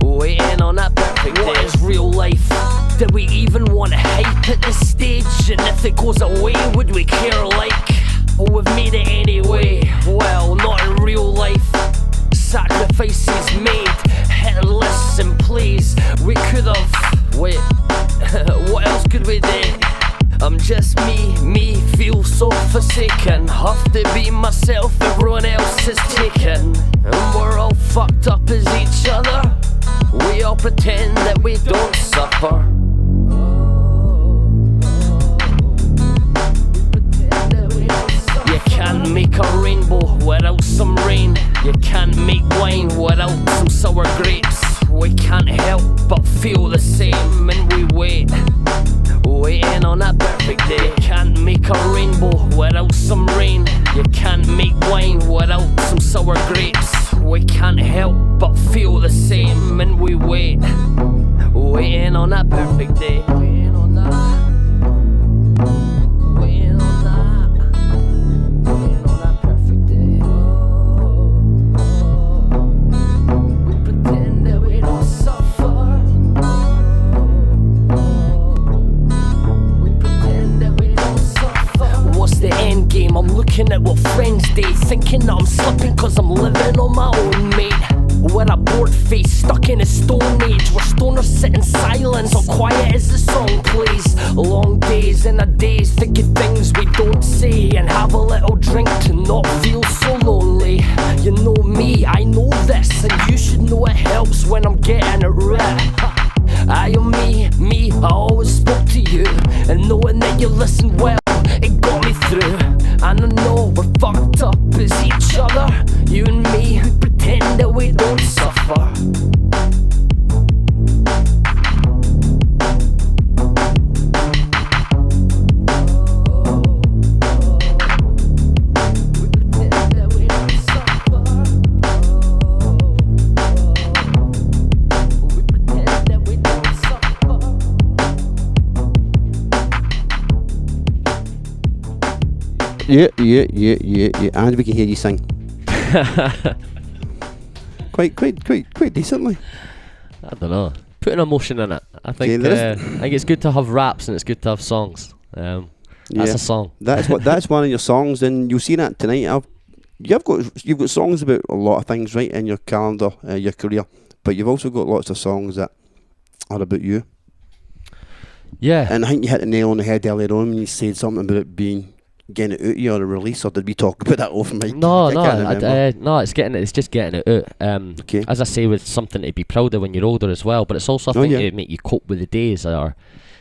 waiting on that perfect day. What is real life? Did we even want to hype at this stage? And if it goes away, would we care like? Or we've made it anyway? Well, not in real life. Sacrifices made, hit lists and plays. We could have, wait, what else could we do? I'm just me, feel so forsaken. Have to be myself, everyone else is taken. And we're all fucked up as each other. We all pretend that we don't suffer. You can't make a rainbow without some rain. You can't make wine without some sour grapes. We can't help but feel the same, and we waiting on that perfect day. You can't make a rainbow without some rain. You can't make wine without some sour grapes. We can't help but feel the same, and we waiting on that perfect day. Waiting on that. I'm looking at what friends cause I'm living on my own, mate. We're a bored face stuck in a stone age, where stoners sit in silence, all quiet as the song plays. Long days and a days thinking things we don't say, and have a little drink to not feel so lonely. You know me, I know this, and you should know it helps when I'm getting it right. I am me, I always spoke to you, and knowing that you listened well, it got me through. And I know we're fucked up as each other, you and me, who pretend that we don't suffer. Yeah. And we can hear you sing. quite decently. I don't know. Put an emotion in it. I think it's good to have raps and it's good to have songs. That's a song. That's one of your songs, and you'll see that tonight. You've got songs about a lot of things right in your calendar, your career, but you've also got lots of songs that are about you. Yeah. And I think you hit the nail on the head earlier on when you said something about it getting it out you or a release, or did we talk about that off mic? No, it's just getting it out. Okay. As I say, with something to be proud of when you're older as well, but it's also a thing to make you cope with the days, or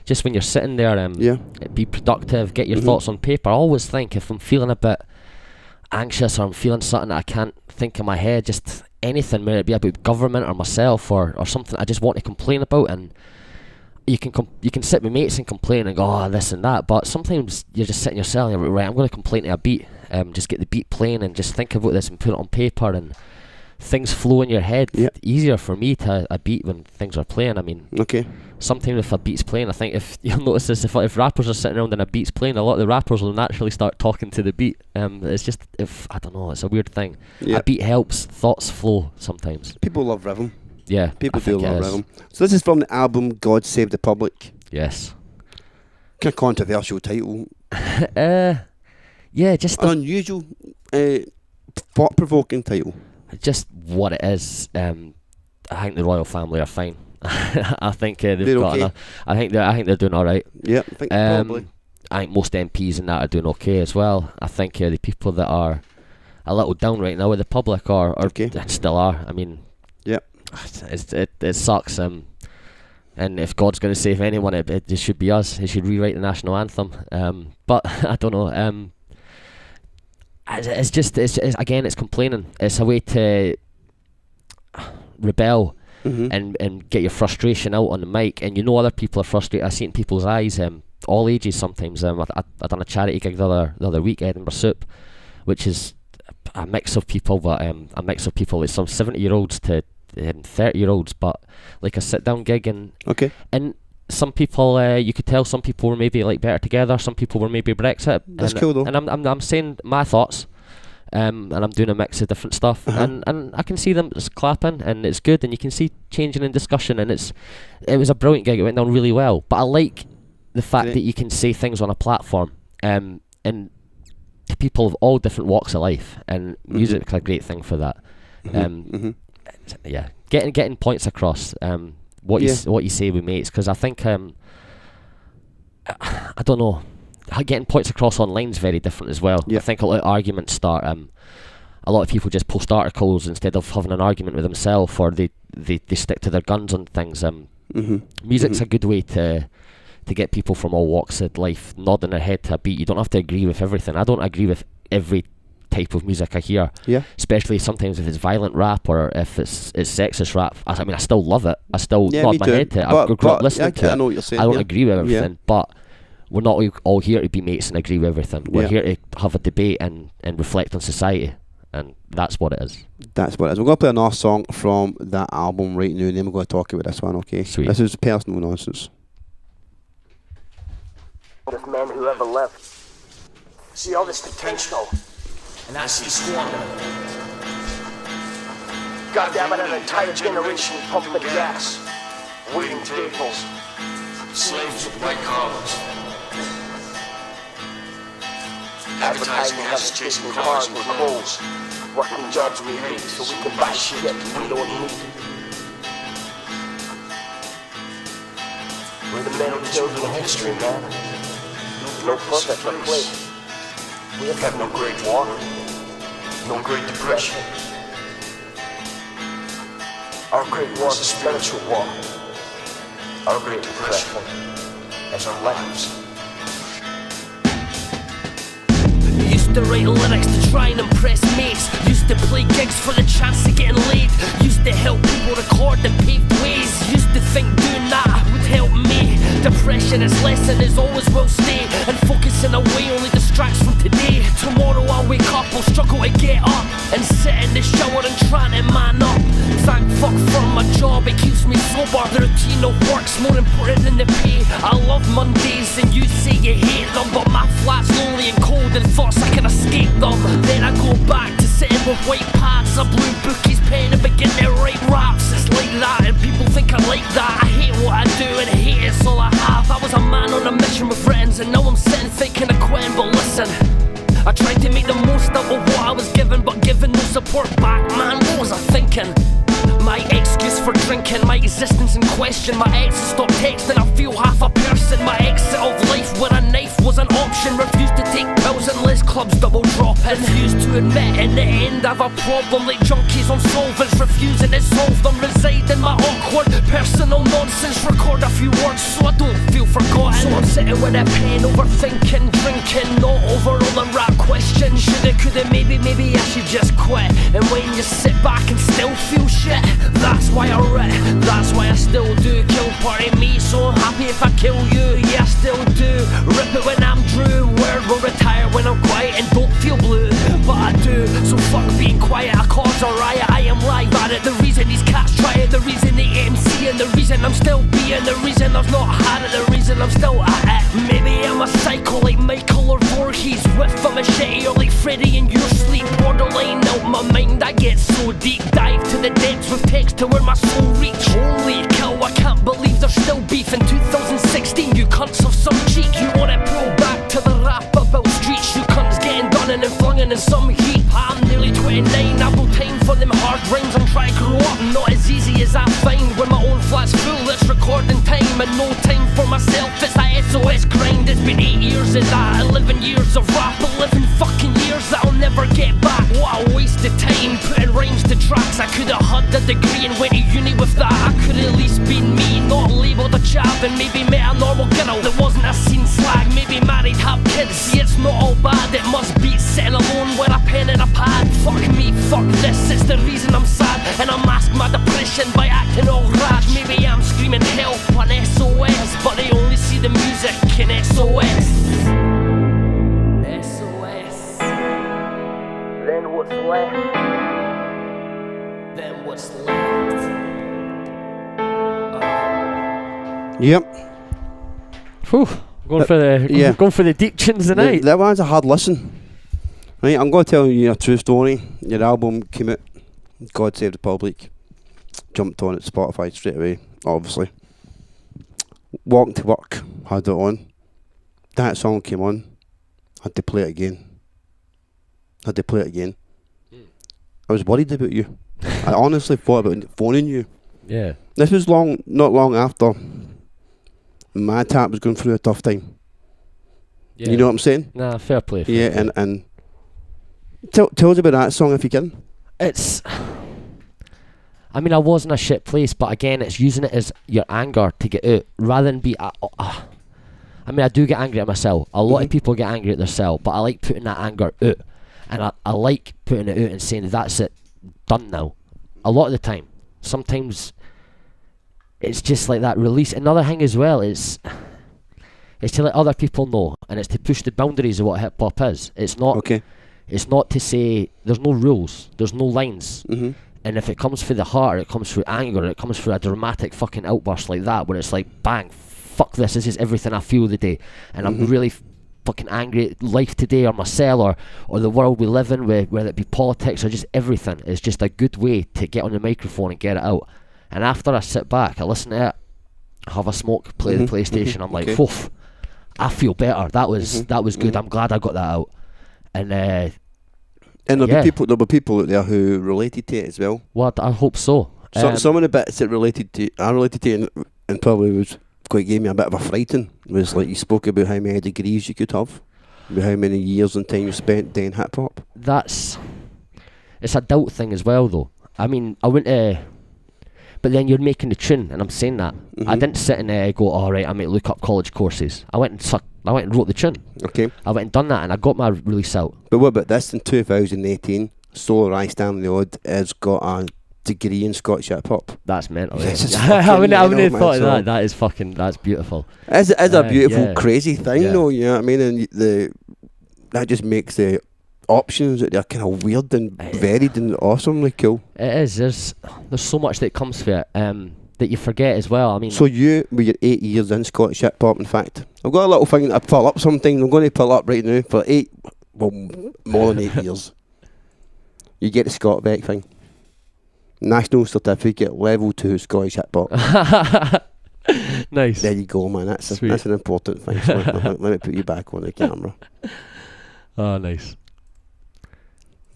just when you're sitting there, be productive, get your thoughts on paper. I always think if I'm feeling a bit anxious or I'm feeling something that I can't think in my head, just anything, whether it be about government or myself or something I just want to complain about, and you can sit with mates and complain and go, oh, this and that, but sometimes you're just sitting yourself and you're right, I'm going to complain to a beat, just get the beat playing and just think about this and put it on paper, and things flow in your head easier for me to a beat when things are playing. I mean, sometimes if a beat's playing, I think if you'll notice this, if rappers are sitting around and a beat's playing, a lot of the rappers will naturally start talking to the beat. It's just, I don't know, it's a weird thing. A beat helps thoughts flow sometimes. People love rhythm. Yeah, people do love rhythm. So this is from the album God Save the Public. Yes. Kind of controversial title. Just an unusual, thought-provoking title. Just what it is. I think the royal family are fine. I think they've got enough. I think they're doing all right. Yeah, I think probably. I think most MPs and that are doing okay as well. I think the people that are a little down right now with the public are still are. I mean, it sucks. And if God's going to save anyone, it should be us. He should rewrite the national anthem. But I don't know. It's complaining. It's a way to rebel and get your frustration out on the mic. And other people are frustrated. I see it in people's eyes. All ages sometimes. I done a charity gig the other week, Edinburgh Soup, which is a mix of people, but a mix of people. It's some 70-year-olds to 30-year-olds, but like a sit-down gig, and some people, you could tell some people were maybe like Better Together, some people were maybe Brexit. That's cool though. And I'm saying my thoughts, and I'm doing a mix of different stuff, and I can see them just clapping, and it's good, and you can see changing in discussion, and it was a brilliant gig. It went down really well, but I like the fact that you can say things on a platform, and to people of all different walks of life, and music's a great thing for that. Getting points across. What you say with mates, because I think I don't know, getting points across online is very different as well. I think a lot of arguments start. A lot of people just post articles instead of having an argument with themselves, or they stick to their guns on things. Music's a good way to get people from all walks of life nodding their head to a beat. You don't have to agree with everything. I don't agree with every type of music I hear, especially sometimes if it's violent rap or if it's sexist rap. I mean, I still love it. I still nod my head to it. I grew up listening to it. I know what you're saying. I don't agree with everything, but we're not all here to be mates and agree with everything. We're here to have a debate and reflect on society, and that's what it is. That's what it is. We're going to play another song from that album right now, and then we're going to talk about this one, okay? Sweet. This is Personal Nonsense. Of men who ever lived. See all this potential, and I see squander. God damn it, an entire generation pumping the gas, waiting tables, slaves with white collars, advertising has chasing cars with clothes. Working jobs we hate so we can buy shit we don't need. We're the metal children of history, man. No perfect or play. We have had no Great War, no Great Depression. Our Great War is a spiritual war. Our Great Depression is our lives. Used to write lyrics to try and impress mates. Used to play gigs for the chance of getting laid. Used to help people record and pave ways. Used to think doing that would help me. Depression is lesson is always will stay. And focusing away only distracts from today. Tomorrow I'll wake up, I'll struggle to get up. And sit in the shower and try to man up. Thank fuck for my job, it keeps me sober. The routine of work's more important than the pay. I love Mondays and you say you hate them, but my flat's lonely and cold and thoughts I can escape them. Then I go back to sitting with white pads, a blue bookie's pen and begin to write raps. It's like that and people think I like that. I hate what I do and hate it's all I have. I was a man on a mission with friends and now I'm sitting thinking of quitting, but listen, I tried to make the most out of what I was given, but given no support back, man, what was I thinking? My excuse for drinking, my existence in question. My ex has stopped texting, I feel half a person. My exit of life where a knife was an option. Refused to take pills unless clubs double dropping. Refused to admit in the end I've a problem. Like junkies on solvents, refusing to solve them. Reside in my awkward personal nonsense. Record a few words so I don't feel forgotten. So I'm sitting with a pen, overthinking, drinking. Not over all the rap questions. Shoulda, coulda, maybe I should just quit. And when you sit back and still feel shit, that's why I writ, that's why I still do. Kill part of me, so I'm happy if I kill you. Yeah, I still do. Rip it when I'm Drew. Word will retire when I'm quiet and don't feel blue. But I do, so fuck being quiet. I cause a riot, I am live at it. The reason these cats try it, the reason they MC, and the reason I'm still being, the reason I've not had it, the reason I'm still at it. Maybe I'm a psycho like Michael or Voorhees, with a machete or like Freddy in your sleep. Borderline out my mind, I get so deep. Dive to the depths with text to where my soul reach. Holy cow, I can't believe there's still beef in 2016. You cunts have some cheek. You wanna pull back to the rap about streets. You cunts getting done and then flung in some heap. I'm nearly 29, I've no time for them hard rhymes. I'm trying to grow up, not as easy as I find. When my own flat's full, it's recording time and no time for myself. It's that SOS grind. It's been 8 years of that, 11 years of rap, 11 fucking years that I'll never get back. What a waste of time putting rhymes to tracks. I could've had a degree and went to uni with that. I could've at least been me, not labelled a chav, and maybe met a normal girl that wasn't a scene slag. Maybe married, have kids. See, it's not all bad. It must be sitting alone with a pen and a pad. Fuck me, fuck this. It's the reason I'm sad, and I mask my depression by acting all rad. Maybe I'm screaming help on SOS, but they only see the music in SOS. SOS. Then what's left? Then what's left? Yep. Whew. Going for the deep tunes tonight. That one's a hard listen. Right, I'm going to tell you a true story. Your album came out, God Save the Public. Jumped on it, Spotify straight away, obviously. Walking to work, had it on. That song came on, had to play it again. I was worried about you. I honestly thought about phoning you. Yeah. This was not long after my tap was going through a tough time. Yeah. You know what I'm saying? Nah, fair play. And tell us about that song if you can. It's, I mean, I was in a shit place, but again, it's using it as your anger to get out, rather than be. I mean, I do get angry at myself. A lot of people get angry at themselves, but I like putting that anger out, and I like putting it out and saying that's it, done now. A lot of the time, sometimes it's just like that release. Another thing as well is to let other people know, and it's to push the boundaries of what hip hop is. It's not. Okay. It's not to say there's no rules, there's no lines. Mm-hmm. And if it comes through the heart, or it comes through anger, or it comes through a dramatic fucking outburst like that, where it's like, bang, fuck this is everything I feel today, and I'm really fucking angry at life today, or myself, or the world we live in, whether it be politics or just everything. It's just a good way to get on the microphone and get it out. And after I sit back, I listen to it, have a smoke, play the PlayStation, I'm like, woof, I feel better. That was good. I'm glad I got that out. And And Yeah. there'll be people out there who related to it as well. Well, I hope so. So some of the bits that I related to it and probably was quite gave me a bit of a frighten was like you spoke about how many degrees you could have, about how many years and time you spent doing hip hop. It's a doubt thing as well, though. I mean, I went to, but then you're making the tune, and I'm saying that I didn't sit and go, all right, I might look up college courses. I went and wrote the tune. Okay. I went and done that, and I got my release out. But what about this? In 2018, Solar Eye Stanley Odd has got a degree in Scottish hip hop. That's mental. Yes, it's I wouldn't have mental, thought of man, that. That's beautiful. It's a beautiful, crazy thing, Yeah. though. You know what I mean? And that just makes the options that they're kind of weird and varied and awesomely cool. It is. There's so much that comes for it that you forget as well. I mean, So you, with your 8 years in Scottish hip hop, in fact, I've got a little thing that I pull up something. I'm going to pull up right now for more than 8 years. You get the Scott Beck thing. National Certificate Level 2 Scottish Hip Hop. nice. There you go, man. That's an important thing. So let me put you back on the camera. Oh, nice.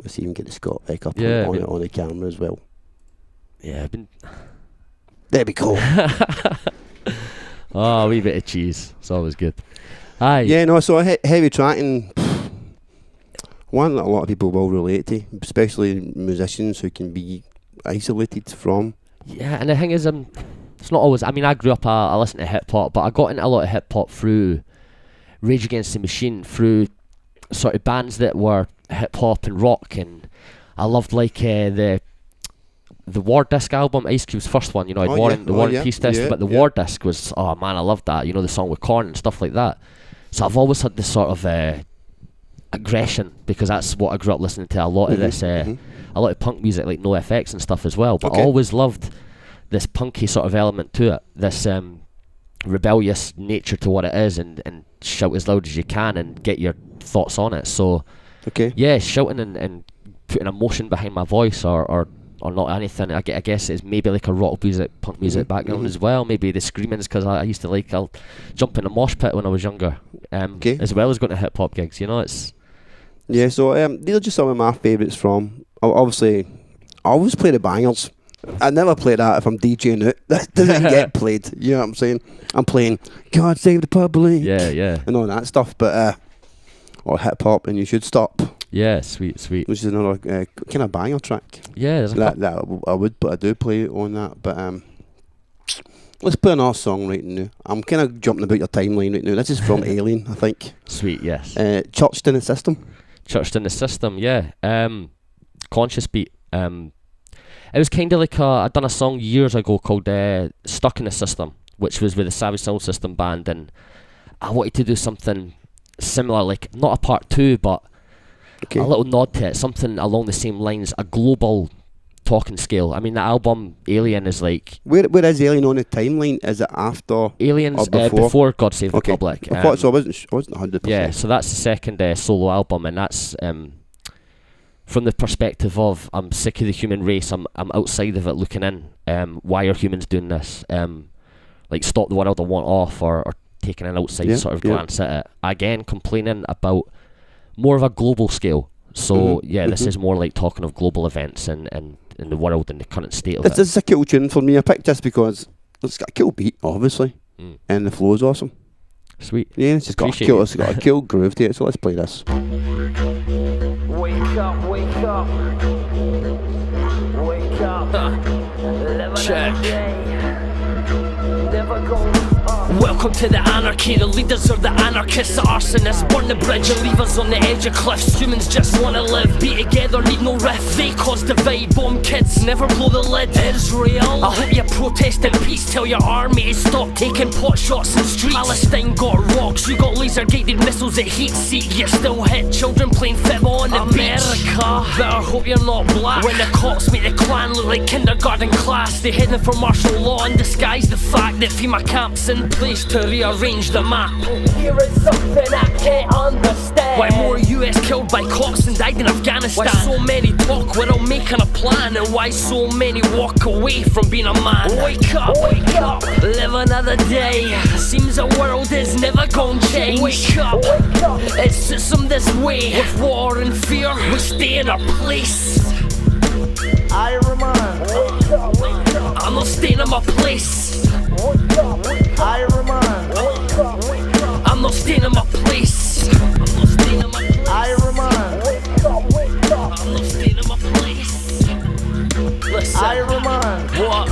Let's even get the Scott Beck up Yeah, on the camera as well. Yeah, I've been. There we go. Oh, a wee bit of cheese. It's always good. Aye. Yeah, no, so heavy tracking, one that a lot of people will relate to, especially musicians who can be isolated from. Yeah, and the thing is, it's not always. I mean, I grew up. I listened to hip hop, but I got into a lot of hip hop through Rage Against the Machine, through sort of bands that were hip hop and rock, and I loved like the War Disc album, Ice Cube's first one. You know, War and Peace disc, but the War Disc was, oh man, I loved that. You know, the song with Korn and stuff like that. So I've always had this sort of aggression, because that's what I grew up listening to. A lot of this, a lot of punk music like NoFX and stuff as well. But I always loved this punky sort of element to it, this rebellious nature to what it is, and shout as loud as you can and get your thoughts on it. So yeah, shouting and putting emotion behind my voice or not anything. I guess it's maybe like a rock music, punk music background as well. Maybe the screamings, because I used to I'll jump in a mosh pit when I was younger, as well as going to hip hop gigs. You know, it's yeah. So these are just some of my favourites from. Obviously, I always play the bangers. I never play that if I'm DJing it. That doesn't get played. You know what I'm saying? I'm playing God Save the Public. Yeah. And all that stuff. But or hip hop and You Should Stop. Yeah, sweet. Which is another kind of banger track. Yeah, there's that I would, but I do play on that. But let's play another song right now. I'm kind of jumping about your timeline right now. This is from Alien, I think. Sweet, yes. Churched in the System. Churched in the System, yeah. Conscious Beat. It was kind of like I'd done a song years ago called Stuck in the System, which was with the Savage Sound System band, and I wanted to do something similar, like not a part 2, but a little nod to it, something along the same lines, a global talking scale. I mean, the album Alien is like... Where is Alien on the timeline? Is it after Aliens or before God Save the Public. I thought so. I wasn't 100%. Yeah, so that's the second solo album, and that's from the perspective of I'm sick of the human race. I'm outside of it looking in. Why are humans doing this? Like stop the world I want off, or taking an outside sort of glance at it. Again, complaining about more of a global scale. So this is more like talking of global events and in the world and the current state of it. This is a cool tune for me. I picked this because it's got a cool beat, obviously, and the flow is awesome. Sweet. Yeah, it's got a cool groove to it. So let's play this. Wake up, wake up. Wake up. Check. Never go. Welcome to the anarchy, the leaders are the anarchists, the arsonists. Burn the bridge and leave us on the edge of cliffs. Humans just wanna live, be together, need no rift. They cause divide, bomb kids, never blow the lid. Israel, I hope you protest in peace. Tell your army to stop taking pot shots in streets. Palestine got rocks, you got laser gated missiles at heat seek. You still hit children playing football on the America. Better hope you're not black. When the cops make the Klan look like kindergarten class, they heading for martial law and disguise the fact that FEMA camps in place. place to rearrange the map. Here is something I can't understand. Why more US killed by cops and died in Afghanistan? Why so many talk without making a plan? And why so many walk away from being a man? Wake up, live another day. Seems the world is never gonna change. Wake up, it's system this way. With war and fear, we stay in our place. I remind, I'm not staying in my place. I remind, I'm not staying in my place. I'm not staying in my place. I remind, I'm not staying in my place. Listen, I remind, what?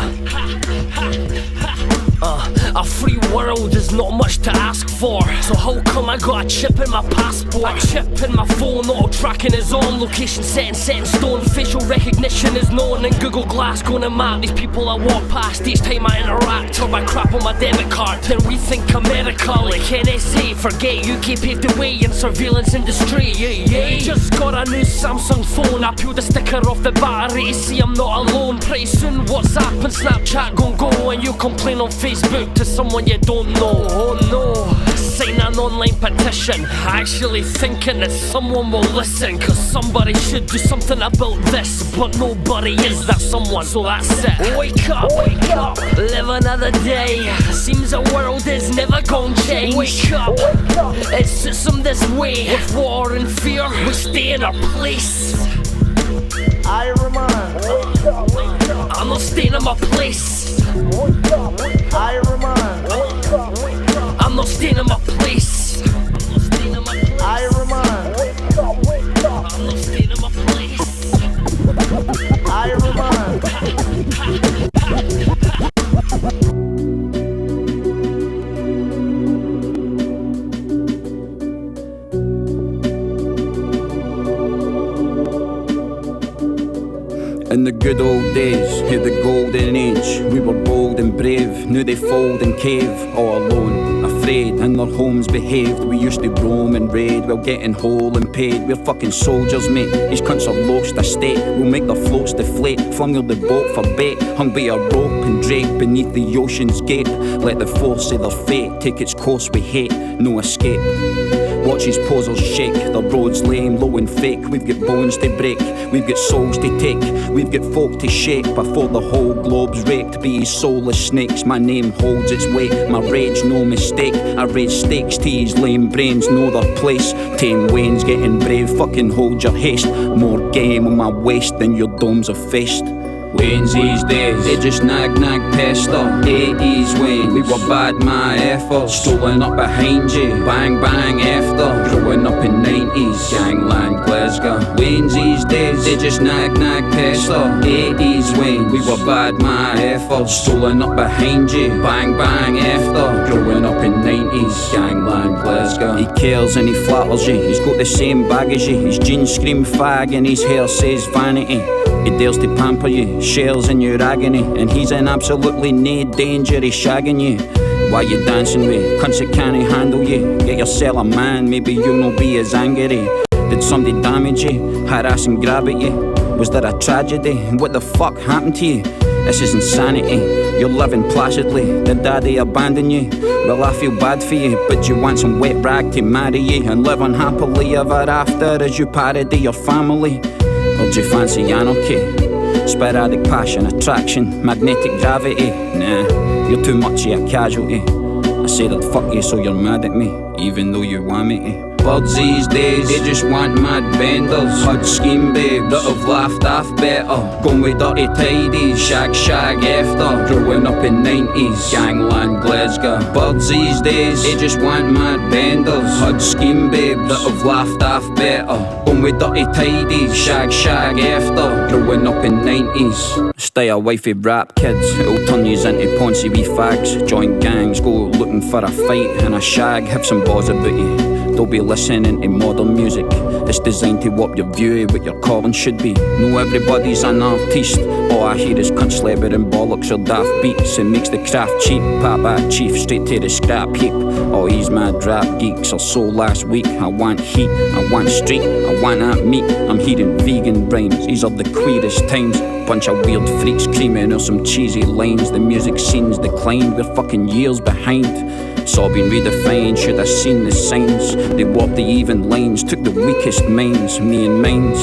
A free world is not much to ask for. So how come I got a chip in my passport? A chip in my phone, auto tracking is on. Location set in stone. Facial recognition is known. And Google Glass gonna map these people I walk past each time I interact. Or my crap on my debit card. Then we think America like NSA. Forget UK paved the way in surveillance industry. Yeah. Just got a new Samsung phone. I peeled the sticker off the battery to see I'm not alone. Pretty soon WhatsApp and Snapchat gon' go. And you complain on Facebook to someone you don't know. Oh no, sign an online petition, actually thinking that someone will listen. Cause somebody should do something about this, but nobody is that someone, so that's it. Wake up, live another day. Seems the world is never gonna change. Wake up, it's system this way. With war and fear, we stay in our place. I remind, I'm not staying in my place. I remind, I'm not staying in my place. I remind, I'm not staying in my place. I remind. In the good old days, here the golden age, we were bold and brave, knew they fold and cave, all alone, afraid, and their homes behaved. We used to roam and raid while getting whole and paid. We're fucking soldiers, mate, these cunts are lost estate. We'll make their floats deflate, flung the boat for bait, hung by a rope and draped beneath the ocean's gate. Let the force of their fate take its course with hate, no escape. Watch his posers shake, the road's lame, low and fake. We've got bones to break, we've got souls to take, we've got folk to shake before the whole globe's raked. Be soulless snakes, my name holds its weight. My rage, no mistake, I raise stakes to his lame brains, know their place. Tame Wayne's getting brave, fucking hold your haste. More game on my waist than your domes are faced. Wayne's these days, they just nag pester. 80s Wayne, we were bad my effort. Strolling up behind you, bang after. Growing up in 90s, Gangland Glesga. Wayne's these days, they just nag pester. 80s Wayne, we were bad my effort. Strolling up behind you, bang after. Growing up in 90s, Gangland Glesga. He cares and he flatters you, he's got the same bag as you. His jeans scream fag and his hair says vanity. He dares to pamper you, shares in your agony, and he's in absolutely no danger of shagging you. Why you dancing with cunts that can't handle you? Get yourself a man, maybe you'll not be as angry. Did somebody damage you, harass and grab at you? Was there a tragedy? What the fuck happened to you? This is insanity, you're living placidly. Did daddy abandon you? Well, I feel bad for you, but you want some wet rag to marry you and live unhappily ever after as you parody your family. Or do you fancy anarchy? Sporadic passion, attraction, magnetic gravity? Nah, you're too much of a casualty. I said I'd fuck you so you're mad at me, even though you want me to. Birds these days, they just want mad benders. Hud scheme babes that have laughed off better. Going with dirty tidies, shag after. Growing up in 90s, Gangland Glesga. Birds these days, they just want mad benders. Hud scheme babes that have laughed off better. Going with dirty tidies, shag after. Growing up in 90s. Stay away from rap kids, it'll turn yous into poncy wee fags. Join gangs, go looking for a fight and a shag. Have some balls about you, don't be listening to modern music. It's designed to warp your view of what your calling should be. No, everybody's an artiste. All I hear is cunt slabber and bollocks or daft beats. It makes the craft cheap, pat back chief straight to the scrap heap. All these mad rap geeks are so last week. I want heat, I want street, I want that meat. I'm hearing vegan rhymes, these are the queerest times. Bunch of weird freaks screaming on some cheesy lines. The music scene's declined, we're fucking years behind. It's all been redefined, should have seen the signs. They walked the even lines, took the weakest minds, me and mines.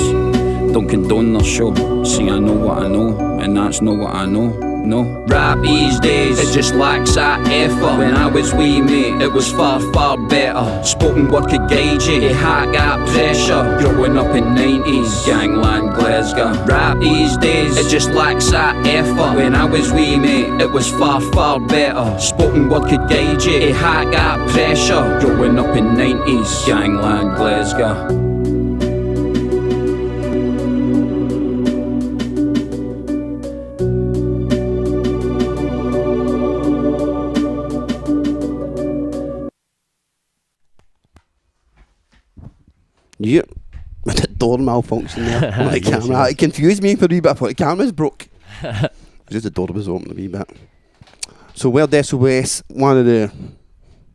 Don't condone their show, see I know what I know, and that's not what I know. No, rap these days, it just lacks that effort. When I was wee mate, it was far, far better. Spoken word could guide you, it had that pressure. Growing up in 90s, Gangland Glesga. Rap these days, it just lacks that effort. When I was wee mate, it was far, far better. Spoken word could guide you, it had that pressure. Growing up in 90s, Gangland Glesga. Yep. I did door malfunction there on the camera. It confused me for a wee bit. I thought the camera's broke. Just the door was open a wee bit. So World SOS, one of the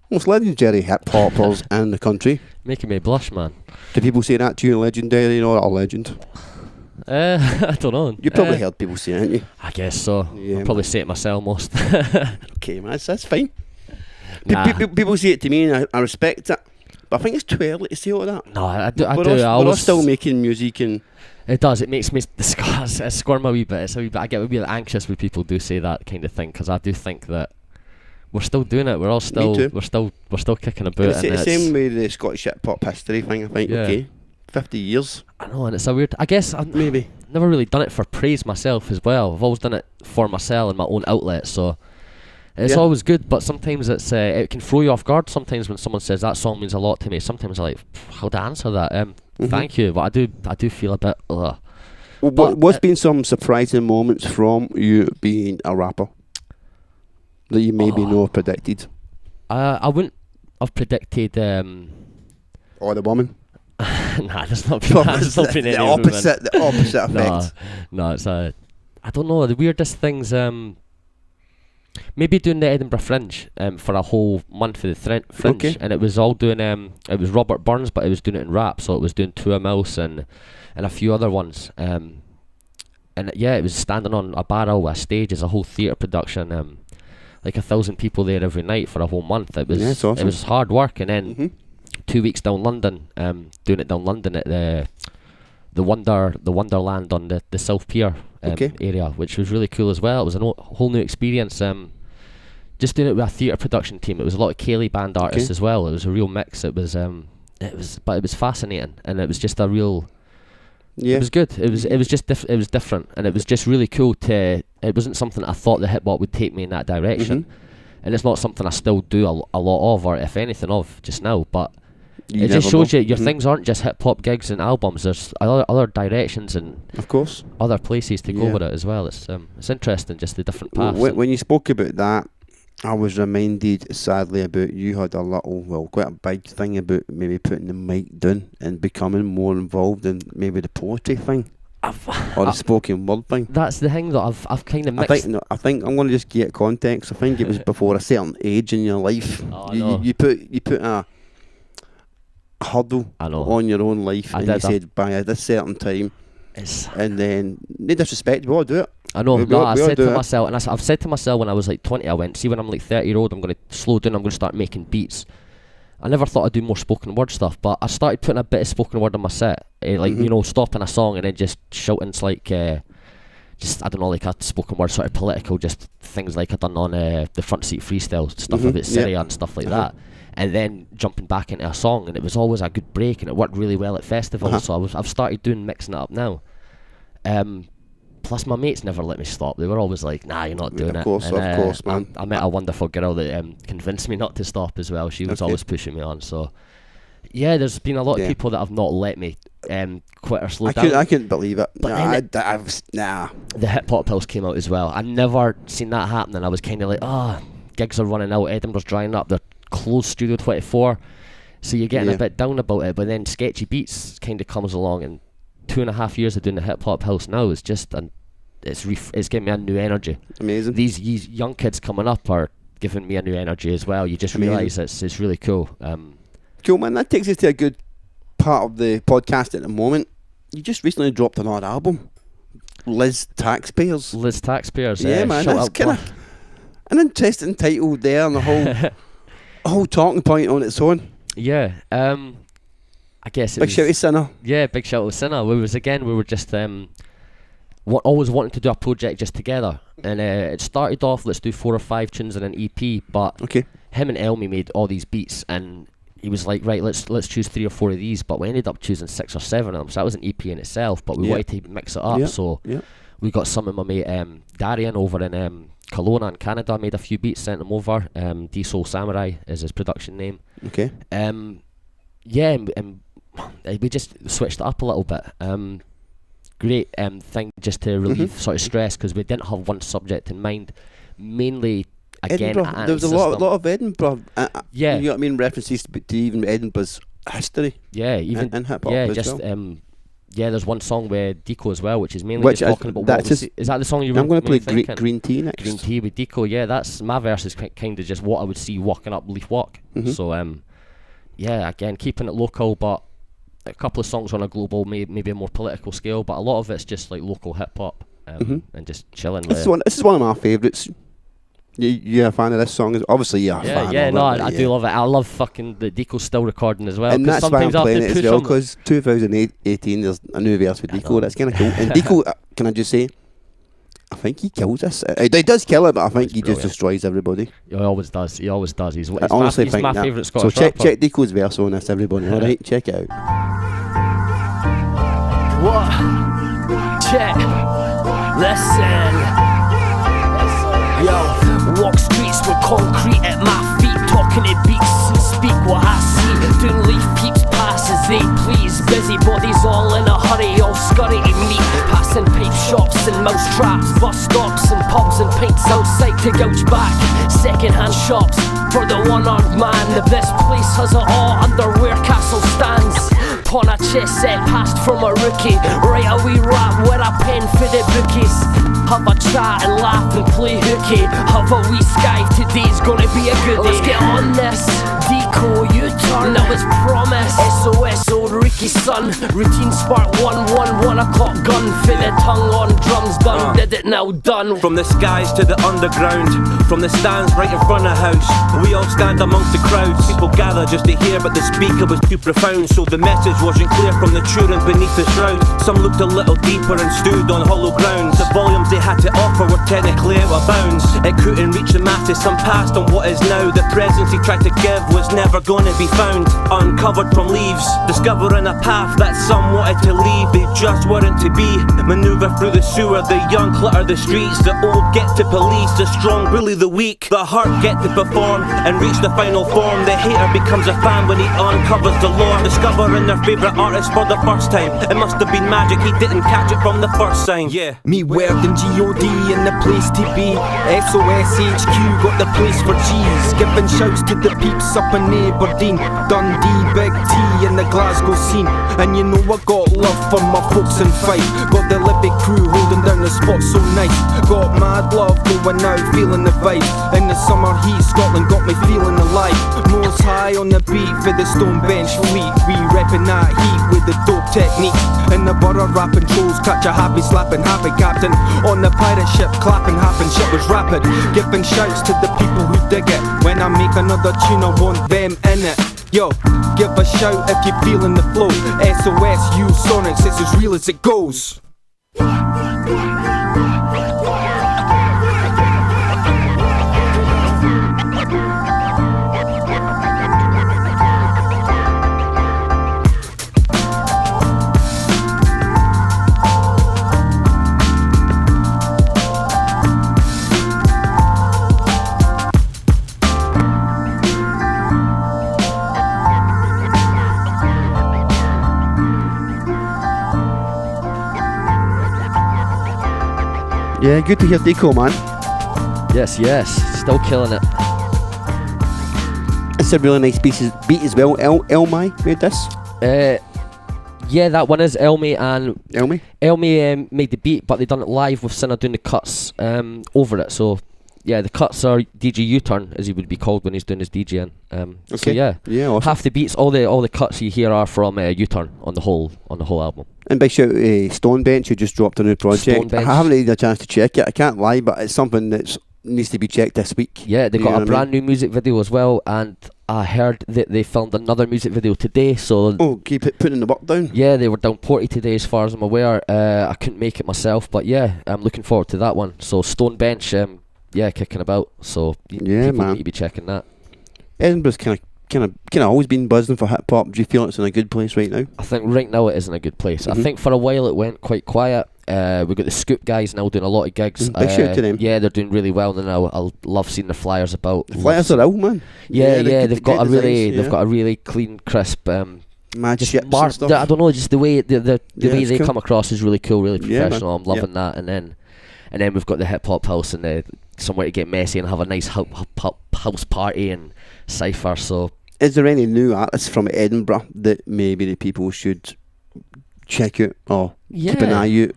most legendary hip hoppers in the country. Making me blush, man. Do people say that to you, legendary or a legend? I don't know. You probably heard people say it, haven't you? I guess so. Yeah, I'll probably say it myself most. Okay, man, that's fine. Nah. People say it to me and I respect it. But I think it's too early to say all that. No, I We're all still making music and... It does. It makes me squirm a wee bit. I get a wee bit anxious when people do say that kind of thing, because I do think that we're still doing it. We're all still we're still kicking about. It's the same with the Scottish hip hop history thing. I think. Yeah. Okay, 50 years. I know, and it's a weird. I guess I've maybe never really done it for praise myself as well. I've always done it for myself and my own outlet. So it's always good, but sometimes it can throw you off guard. Sometimes when someone says that song means a lot to me, sometimes I'm like, how do I answer that? Thank you, but I do feel a bit. What's been some surprising moments from you being a rapper that you maybe not have predicted? I wouldn't have predicted. Or the woman. Nah, there's not been that. There's not been any the opposite effect. No, it's I don't know, the weirdest things. Maybe doing the Edinburgh Fringe for a whole month for the Fringe, Okay. and it was all doing it was Robert Burns, but it was doing it in rap, so it was doing Two a Mouse and a few other ones, and yeah, it was standing on a barrel with a stage as a whole theatre production, like 1,000 people there every night for a whole month. It was awesome. It was hard work, and then 2 weeks down London, doing it down London at the Wonderland on the South Pier area, which was really cool as well. It was a whole new experience. Just doing it with a theatre production team. It was a lot of Cayley band artists as well. It was a real mix. It was fascinating, and it was just a real. Yeah. It was good. It was just it was different, and it was just really cool to. It wasn't something I thought the hip hop would take me in that direction, and it's not something I still do a lot of, or if anything of just now, but. It just shows you your things aren't just hip hop gigs and albums. There's other directions and of course other places to go with it as well. It's interesting, just the different paths. When you spoke about that, I was reminded sadly about you had quite a big thing about maybe putting the mic down and becoming more involved in maybe the poetry thing or the spoken word thing. That's the thing that I've kind of mixed. I think I'm going to just get context. I think it was before a certain age in your life. You put a hurdle on your own life, and you said by this certain time, and then no disrespect, we all do it. I know. I said to myself, and I've said to myself when I was like 20, I went, see, when I'm like 30-year-old, I'm going to slow down. I'm going to start making beats. I never thought I'd do more spoken word stuff, but I started putting a bit of spoken word on my set, stopping a song and then just shouting like just I don't know, like a spoken word sort of political, just things like I done on the front seat freestyle stuff about Syria and stuff like that. And then jumping back into a song, and it was always a good break, and it worked really well at festivals. So I've started mixing it up now. Plus my mates never let me stop. They were always like, "Nah, you're not doing it." Of course, man. I met a wonderful girl that convinced me not to stop as well. She was always pushing me on. So yeah, there's been a lot of people that have not let me quit or slow down. I couldn't believe it. But nah. The Hip Hop Pulse came out as well. I never seen that happen, and I was kind of like, gigs are running out. Edinburgh's drying up. They're closed Studio 24, so you're getting a bit down about it. But then Sketchy Beats kind of comes along, and 2.5 years of doing the Hip Hop House now is just it's giving me a new energy. Amazing. These young kids coming up are giving me a new energy as well. You just realise it's really cool. Cool, man. That takes us to a good part of the podcast at the moment. You just recently dropped another album, Liz Taxpayers. Yeah, man, that's kind of an interesting title there, and the whole whole talking point on its own. Yeah. I guess it Big was, shout to Sinner. Yeah, big shout out to Sinner. We were just always wanting to do a project just together, and it started off, let's do 4 or 5 tunes and an EP, but him and Elmy made all these beats, and he was like, right, let's choose 3 or 4 of these, but we ended up choosing 6 or 7 of them, so that was an EP in itself, but we wanted to mix it up, so we got some of my mate Darian over in Kelowna in Canada, made a few beats, sent them over. D-Soul Samurai is his production name. And we just switched it up a little bit. Great thing just to relieve sort of stress, because we didn't have one subject in mind. Mainly, again, there was a lot of Edinburgh. You know what I mean? References to even Edinburgh's history. Yeah, even in hip hop. Yeah, as just well. There's one song with Deeko as well, which is mainly just talking about what is that the song you were? I'm going to play Green Tea next. Green Tea with Deeko. Yeah, that's my verse is kind of just what I would see walking up Leaf Walk. So again, keeping it local, but a couple of songs on a global, maybe a more political scale, but a lot of it's just like local hip hop and just chilling. This is one of my favourites. You're a fan of this song? Obviously, you're a fan. Yeah, no, I do love it. I love fucking the Deeko still recording as well. And that's why I'm playing it as well, because 2018 there's a new verse with Deeko. That's kind of cool. And Deeko, can I just say, I think he kills this. He does kill it, but I think he just destroys everybody. He always does. He's honestly he's my favourite Scottish rapper. So check Deeko's verse on this, everybody. All right, check it out. What? Check. Listen. Yo, walk streets with concrete at my feet, talking to beats and speak what I see. Doing leaf peeps pass as they please. Busy bodies all in a hurry, all scurry to meet. Passing pipe shops and mouse traps, bus stops and pubs and pints outside to gouge back. Second-hand shops for the one-armed man. This place has it all under where castle stands. Upon a chess set passed from a rookie. Write a wee rap with a pen for the bookies. Have a chat and laugh and play hooky. Have a wee skive, today's gonna be a good day. Let's get on this. Deeko, U-turn, that was promise. SOS, Auld Reekie son. Routine spark 1 o'clock gun. For the tongue on drums done. Did it now done. From the skies to the underground, from the stands right in front of house, we all stand amongst the crowds. People gather just to hear, but the speaker was too profound, so the message wasn't clear from the children beneath the shroud. Some looked a little deeper and stood on hollow grounds. The volumes they had to offer were technically out of bounds. It couldn't reach the masses, some passed on what is now. The presence he tried to give was never gonna be found. Uncovered from leaves, discovering a path that some wanted to leave, they just weren't to be. Maneuver through the sewer, the young clutter the streets. The old get to police, the strong bully the weak. The heart get to perform and reach the final form. The hater becomes a fan when he uncovers the lore. Discovering their favourite artist for the first time. It must have been magic, he didn't catch it from the first sign. Yeah. Me word and G.O.D. in the place to be. SOS HQ got the place for G's. Giving shouts to the peeps up in Aberdeen, Dundee, Big T in the Glasgow scene. And you know I got love for my folks in Fife. Got the Libbey crew holding down the spot so nice. Got mad love going out, feeling the vibe. In the summer heat, Scotland got me feeling alive. Most high on the beat for the Stone Bench fleet. We reppin' that heat with the dope technique. In the borough rapping trolls, catch a happy slapping happy captain. On the pirate ship clapping happen, shit was rapid. Giving shouts to the people who dig it. When I make another tune I want them in it. Yo, give a shout if you're feeling the flow. SOS, you Sonics, it's as real as it goes. Yeah, good to hear Deeko, man. Yes, still killing it. It's a really nice beat as well. Elmy made this? Yeah, that one is Elmy, and Elmy made the beat, but they done it live with Sinner doing the cuts over it. So yeah, the cuts are DJ U-turn, as he would be called when he's doing his DJing. So yeah, awesome. Half the beats, all the cuts you hear are from U-turn on the whole album. And big shout out Stone Bench, who just dropped a new project. I haven't really had a chance to check it. I can't lie, but it's something that needs to be checked this week. Yeah, they got a brand new music video as well, and I heard that they filmed another music video today, so keep putting the work down. Yeah, they were down Porty today, as far as I'm aware. I couldn't make it myself, but yeah, I'm looking forward to that one. So Stone Bench, kicking about. So people need to be checking that. Edinburgh's kind of always been buzzing for hip hop. Do you feel it's in a good place right now? I think right now it is in a good place. I think for a while it went quite quiet. We've got the Scoop guys now doing a lot of gigs. Big shout to them. Yeah, they're doing really well now. I love seeing their flyers about. The flyers are out, man. They've got a really clean, crisp. Mad ships and stuff. I don't know, just the way the way they come across is really cool, really professional. I'm loving that. And then we've got the hip hop house and somewhere to get messy and have a nice house party and cypher. So, is there any new artists from Edinburgh that maybe the people should check out or keep an eye out?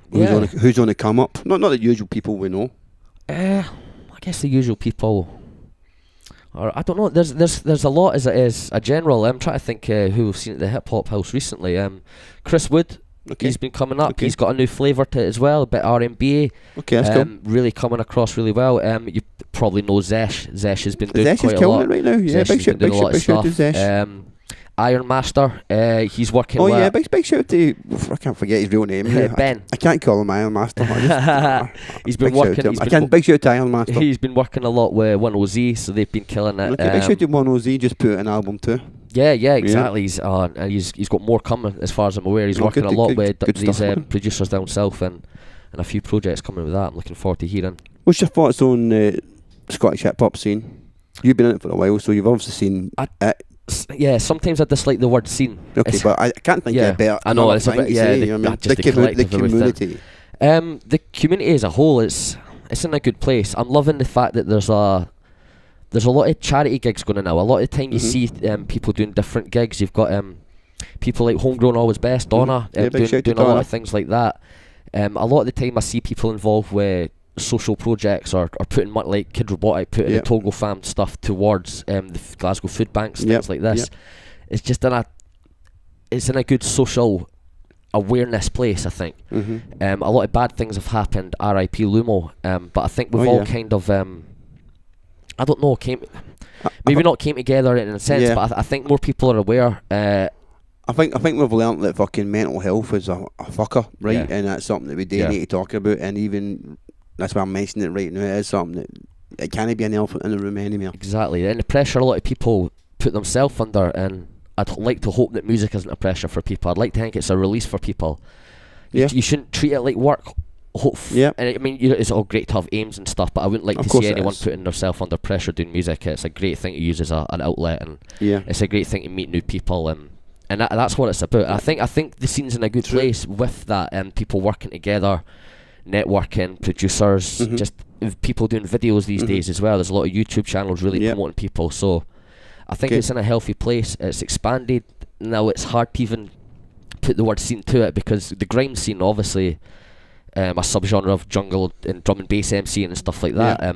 Who's on the come up? Not the usual people we know. I guess the usual people. Or I don't know. There's a lot as it is a general. I'm trying to think who we've seen at the hip hop house recently. Chris Wood. He's been coming up. He's got a new flavour to it as well, a bit R&B. Okay, that's cool. Really coming across really well. You probably know Zesh. Zesh has been doing quite a lot. It right now. Yeah, big shout to Zesh. Iron Master, he's working. Oh yeah, big shout to. I can't forget his real name. Ben. I can't call him Iron Master. He's been working. Big shout to Iron Master. He's been working a lot with 10Z, so they've been killing it. Big shout to 10Z. Just put out an album too. Yeah, exactly. He's got more coming, as far as I'm aware. He's working a lot with these producers down south and a few projects coming with that. I'm looking forward to hearing. What's your thoughts on Scottish hip hop scene? You've been in it for a while, so you've obviously seen it. Yeah, sometimes I dislike the word scene. Okay, but I can't think of a better. I know it's a bit. The community. The community as a whole, it's in a good place. I'm loving the fact that there's a lot of charity gigs going on now. A lot of the time you see people doing different gigs. You've got people like Homegrown Always Best, Donna, doing a lot of things like that. A lot of the time I see people involved with social projects or putting money, like Kid Robotic, putting the Togo Fam stuff towards the Glasgow food banks, things like this. It's just it's in a good social awareness place, I think. A lot of bad things have happened, RIP Lumo, but I think we've all kind of I don't know, not came together in a sense, but I think more people are aware. I think we've learnt that fucking mental health is a fucker, right? And that's something that we do need to talk about, and even that's why I'm mentioning it right now. It is something that it can't be an elephant in the room anymore. Exactly, and the pressure a lot of people put themselves under, and I'd like to hope that music isn't a pressure for people. I'd like to think it's a release for people. You shouldn't treat it like work. And I mean, it's all great to have aims and stuff, but I wouldn't like to see anyone putting themselves under pressure doing music. It's a great thing to use as an outlet, and it's a great thing to meet new people, and that's what it's about. I think the scene's in a good place with that, and people working together, networking, producers, just people doing videos these days as well. There's a lot of YouTube channels really promoting people, so I think it's in a healthy place. It's expanded now. It's hard to even put the word scene to it, because the grime scene, obviously, a subgenre of jungle and drum and bass MCing and stuff like that,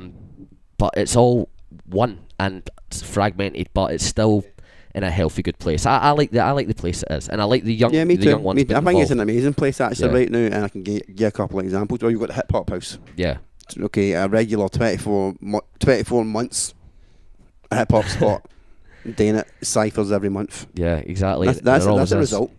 but it's all one and it's fragmented, but it's still in a healthy, good place. I like the place it is, and I like the young young ones. I think it's an amazing place actually right now, and I can give a couple of examples. Well, you've got the hip hop house. Okay, a regular 24 months a hip hop spot, doing it cyphers every month. Yeah, exactly. That's the result.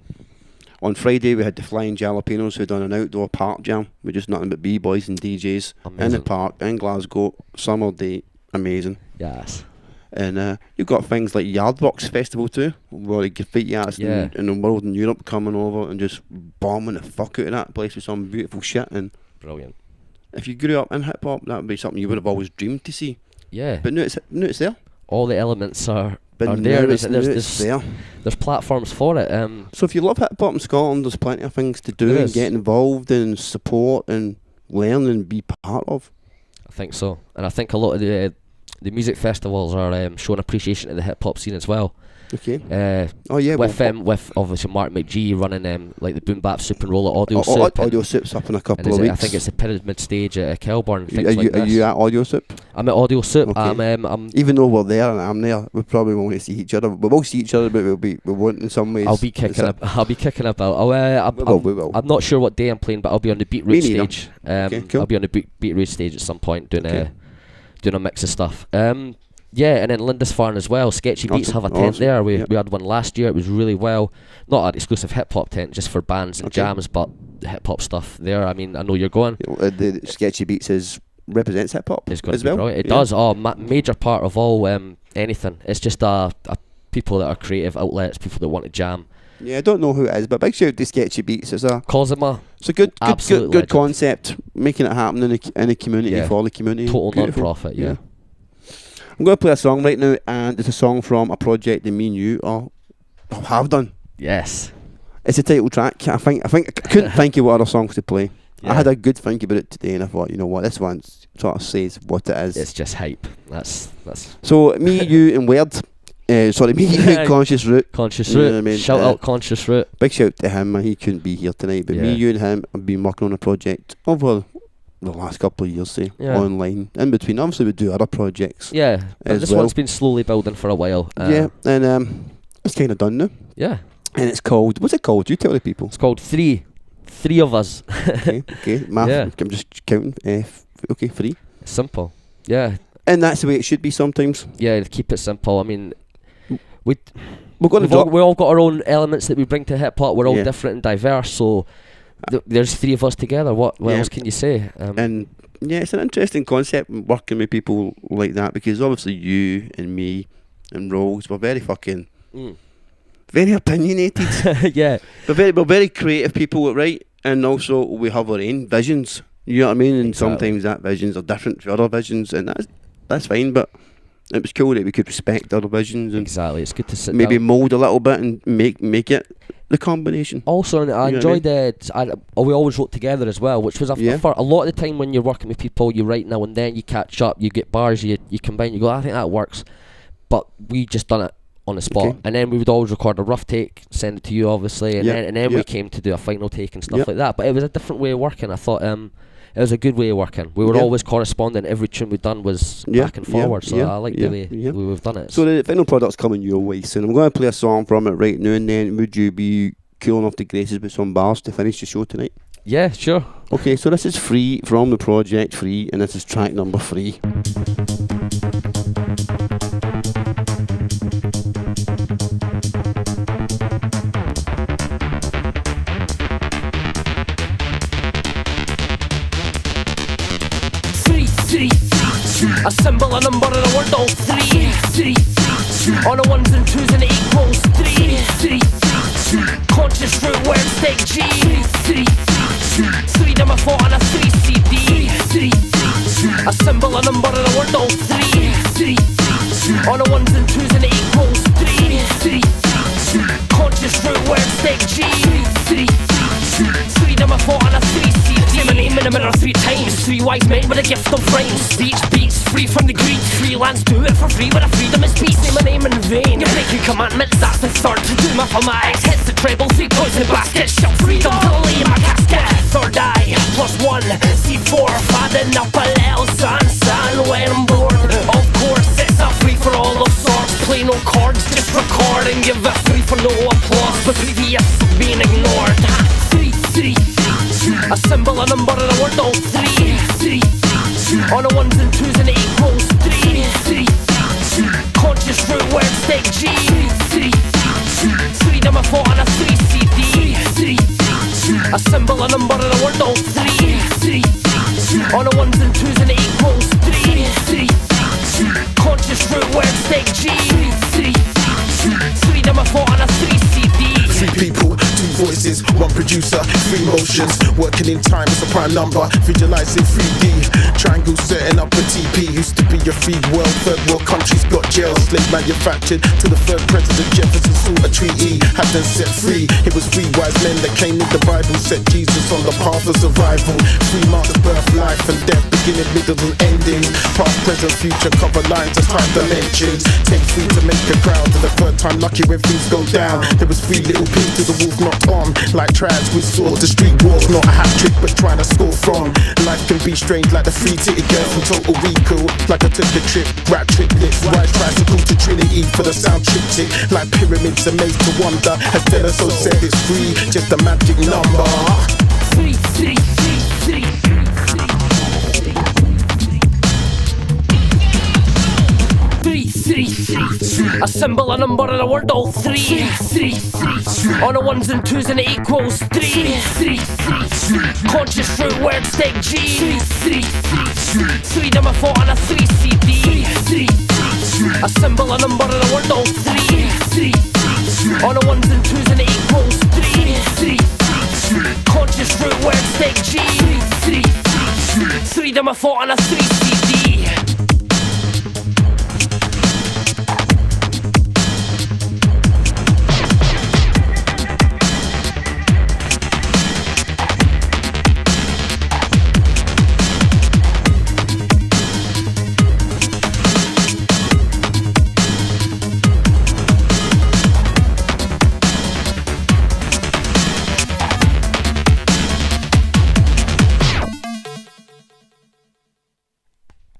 On Friday we had the Flying Jalapenos who done an outdoor park jam with just nothing but b-boys and DJs in the park in Glasgow, summer day, amazing. Yes. And you've got things like Yardbox Festival too, where the graffiti artists in the world in Europe coming over and just bombing the fuck out of that place with some beautiful shit. And brilliant. If you grew up in hip hop, that would be something you would have always dreamed to see. Yeah. But now it's there. All the elements are there. There's platforms for it. So if you love hip hop in Scotland, there's plenty of things to do and get involved in, support and learn and be part of. I think so, and I think a lot of the music festivals are showing appreciation to the hip hop scene as well. Okay. With obviously Mark McGee running like the Boom Bap Soup and Roller Audio Soup. Audio Soup's up in a couple of weeks. I think it's the Pyramid Stage at Kelburn. Are you at Audio Soup? I'm at Audio Soup. Okay. I'm even though we're there and I'm there, we probably won't see each other. We will see each other, but we won't in some ways. I'll be kicking about. We will. I'm not sure what day I'm playing, but I'll be on the Beetroot stage. Okay, cool. I'll be on the Beetroot stage at some point doing a mix of stuff. Yeah, and then Lindisfarne as well. Sketchy Beats have a tent there. We had one last year. It was really well. Not an exclusive hip hop tent, just for bands and jams, but hip hop stuff there. I mean, I know you're going. The Sketchy Beats represents hip hop as well. It does. Oh, major part of all anything. It's just a people that are creative outlets, people that want to jam. Yeah, I don't know who it is, but big shout out to Sketchy Beats. It's a good concept, making it happen in the community for the community. Total non-profit. Yeah. I'm going to play a song right now, and it's a song from a project that me and you have done. Yes. It's a title track. I think I couldn't think of what other songs to play. I had a good think about it today, and I thought, you know what, this one sort of says what it is. It's just hype. That's. So me, you, and Weird. Me, you, Conscious Root. Conscious Root. You know what I mean? Shout out Conscious Root. Big shout to him. He couldn't be here tonight, but me, you, and him have been working on a project over the last couple of years, online. In between, obviously, we do other projects. Yeah, but this one's been slowly building for a while. And it's kind of done now. Yeah. And it's called, what's it called? You tell the people. It's called Three of Us. Okay. Math. I'm just counting. 3. Simple. Yeah. And that's the way it should be sometimes. Yeah, keep it simple. I mean, we've all got our own elements that we bring to hip hop. We're all different and diverse, so there's 3 of us together. What else can you say? And it's an interesting concept working with people like that, because obviously you and me and Rose were very fucking very opinionated. Yeah, we're very creative people, right? And also we have our own visions. You know what I mean? And sometimes that visions are different to other visions, and that's fine. But it was cool that we could respect other visions and it's good to sit maybe down. mould a little bit and make it the combination. Also, I enjoyed it. We always wrote together as well, which was for a lot of the time when you're working with people, you write now and then, you catch up, you get bars, you combine, you go, I think that works. But we just done it on the spot, and then we would always record a rough take, send it to you, obviously, and then we came to do a final take and stuff like that. But it was a different way of working. I thought it was a good way of working. We were always corresponding. Every tune we'd done was back and forward. So I like the way we've done it. So the final product's coming your way soon. I'm going to play a song from it right now, and then would you be cool enough to grace us with some bars to finish the show tonight? Yeah, sure. Okay, so this is Free from the project Free, and this is track number 3. A symbol, a number, and a word, all 3. On the 1s and 2s and it equals 3. Conscious root, word, Steg G. 3 number 4 on a 3 CD. A symbol, a number, and a word, all 3. On the 1s and 2s and it equals 3. Conscious root, word, Steg G. 3 number 4 on a 3 CD. Say my name in the mirror 3 times. 3 wise men with a gift of rhymes. Speech beats free from the greed. Freelance, do it for free with a freedom of speech. Say my name in vain. You break your commandments, that's the third. Do my for my eyes, hits the treble. 3 poison baskets, shout freedom to lay in my casket. Third eye, +1, C4. Fadding up a little sun when I'm bored. Of course, it's a free for all of sorts. Play no chords, just record and give it free for no applause. But previous being ignored. 3. A symbol, a number, and a word, all 3. On the 1s and 2s and it equals 3. Conscious root, word, Steg G. 3 number 4 on a 3 CD. A symbol, a number, and a word, all 3. On the 1s and 2s and it equals 3. Conscious root, word, Steg G. 3 number 4 on a 3 CD. 3 people, 2 voices, 1 producer, 3 motions. Working in time, it's a prime number. Visualizing 3D. Triangle setting up a TP. Used to be a free world, third world countries got jails. Slave manufactured to the 3rd president Jefferson saw a treaty. Had them set free. It was 3 wise men that came with the Bible. Set Jesus on the path of survival. 3 marks of birth, life and death. Beginning, middle and endings. Past, present, future, cover lines as time dimensions. Take 3 to make a crowd. And the 3rd time lucky when things go down. There was 3 little pigs to the wolf knocked on. Like trads we saw the street walk. Not a hat trick but trying to score from. Life can be strange like the 3-titted girl from Total Recall. Like I took a trip, rap triplets. Ride tricycle to Trinity for the sound triptych. Like pyramids amazed to wonder. As Delaso said it's free, just a magic number. 3, 3, 3, 3. 3, A symbol, a number, and a word, all three. On the ones and twos, and it equals three. Conscious fruit word, Steg G. Three them I fought on a 3 CD. A symbol, a number, and a word, all three. On the ones and twos, and it equals three. Conscious fruit word, Steg G. Three them I fought on a 3 CD.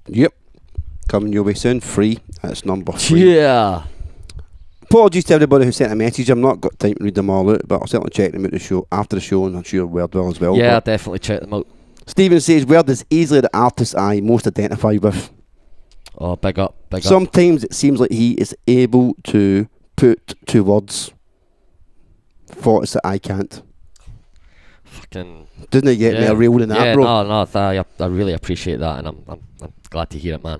Yep, coming your way soon, free. That's number 3. Yeah. Apologies to everybody who sent a message. I've not got time to read them all out, but I'll certainly check them out the show after the show, and I'm sure Word will as well. Yeah, I'll definitely check them out. Stephen says Word is easily the artist I most identify with. Oh, big up, big up. Sometimes it seems like he is able to put 2 words for us that I can't. Fucking. Doesn't he get me a reel in that, bro? I really appreciate that, and I'm glad to hear it, man.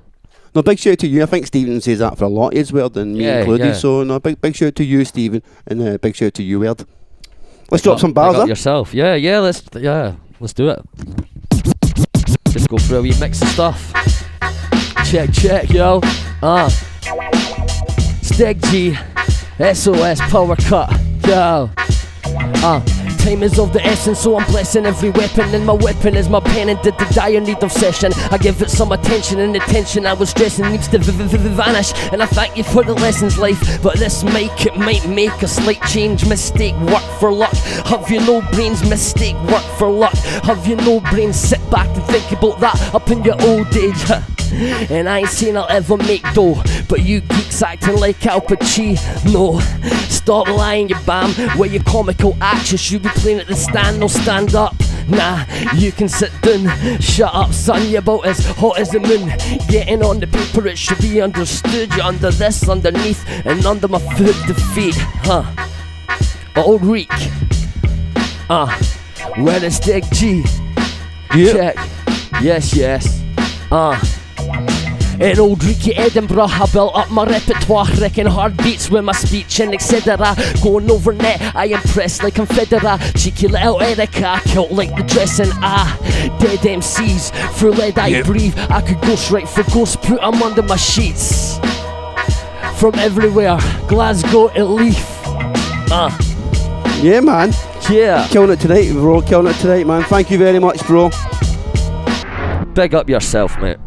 No, big shout out to you. I think Stephen says that for a lot as well, and me included. Yeah. So no, big shout out to you, Stephen, and big shout out to you, Word. Let's drop some bars, up yourself. Yeah, let's do it. Just go through a wee mix of stuff. Check, yo. Steg G, SOS power cut, yo. Time is of the essence, so I'm blessing every weapon, and my weapon is my pen, and the dire need of session. I give it some attention, and the tension I was stressing needs to vanish. And I thank you for the lessons, life. But this might make a slight change. Mistake, work for luck. Have you no brains? Mistake, work for luck. Have you no brains? Sit back and think about that up in your old age. And I ain't saying I'll ever make dough, but you geeks acting like Al Pacino. Stop lying, you bam. Where your comical actress, you be playing at the stand, no stand up. Nah, you can sit down. Shut up, son, you're about as hot as the moon. Getting on the paper, it should be understood. You're under this, underneath, and under my foot, the feet. Auld Reekie. Where is Steg G? Check. Yes. In Auld Reekie, Edinburgh, I built up my repertoire, wrecking heartbeats with my speech and etc. Going over net, I impress like I'm Federer. Cheeky little Erica, killed like the dressing. Dead MCs, through lead I breathe. I could ghost right for ghost, put them under my sheets. From everywhere, Glasgow to Leaf. Yeah, man. Yeah. Killing it tonight, bro. Killing it tonight, man. Thank you very much, bro. Big up yourself, mate.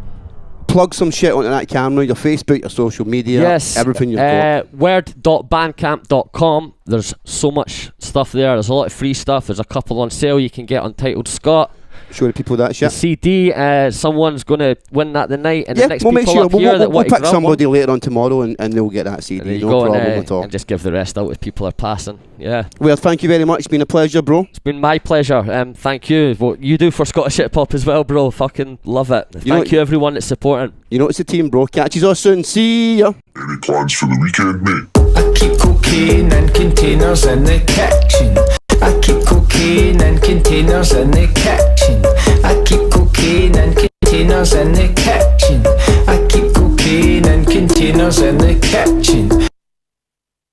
Plug some shit onto that camera, your Facebook, your social media, everything you've got. Word.bandcamp.com. There's so much stuff there. There's a lot of free stuff. There's a couple on sale you can get on Titled Scott. Show the people that shit. The CD, someone's going to win that the night, and the next we'll people make sure up here that we'll want to pick grab somebody one, later on tomorrow, and they'll get that CD. No problem at all. And just give the rest out if people are passing. Yeah. Well, thank you very much. It's been a pleasure, bro. It's been my pleasure. Thank you. What you do for Scottish hip hop as well, bro. Fucking love it. Thank you, everyone that's supporting. You know it's a team, bro. Catch you all soon. See ya. Any plans for the weekend, mate? I keep cocaine and containers in the kitchen. I keep cocaine and containers in the kitchen. I keep cocaine and containers in the kitchen. I keep cocaine and containers in the kitchen.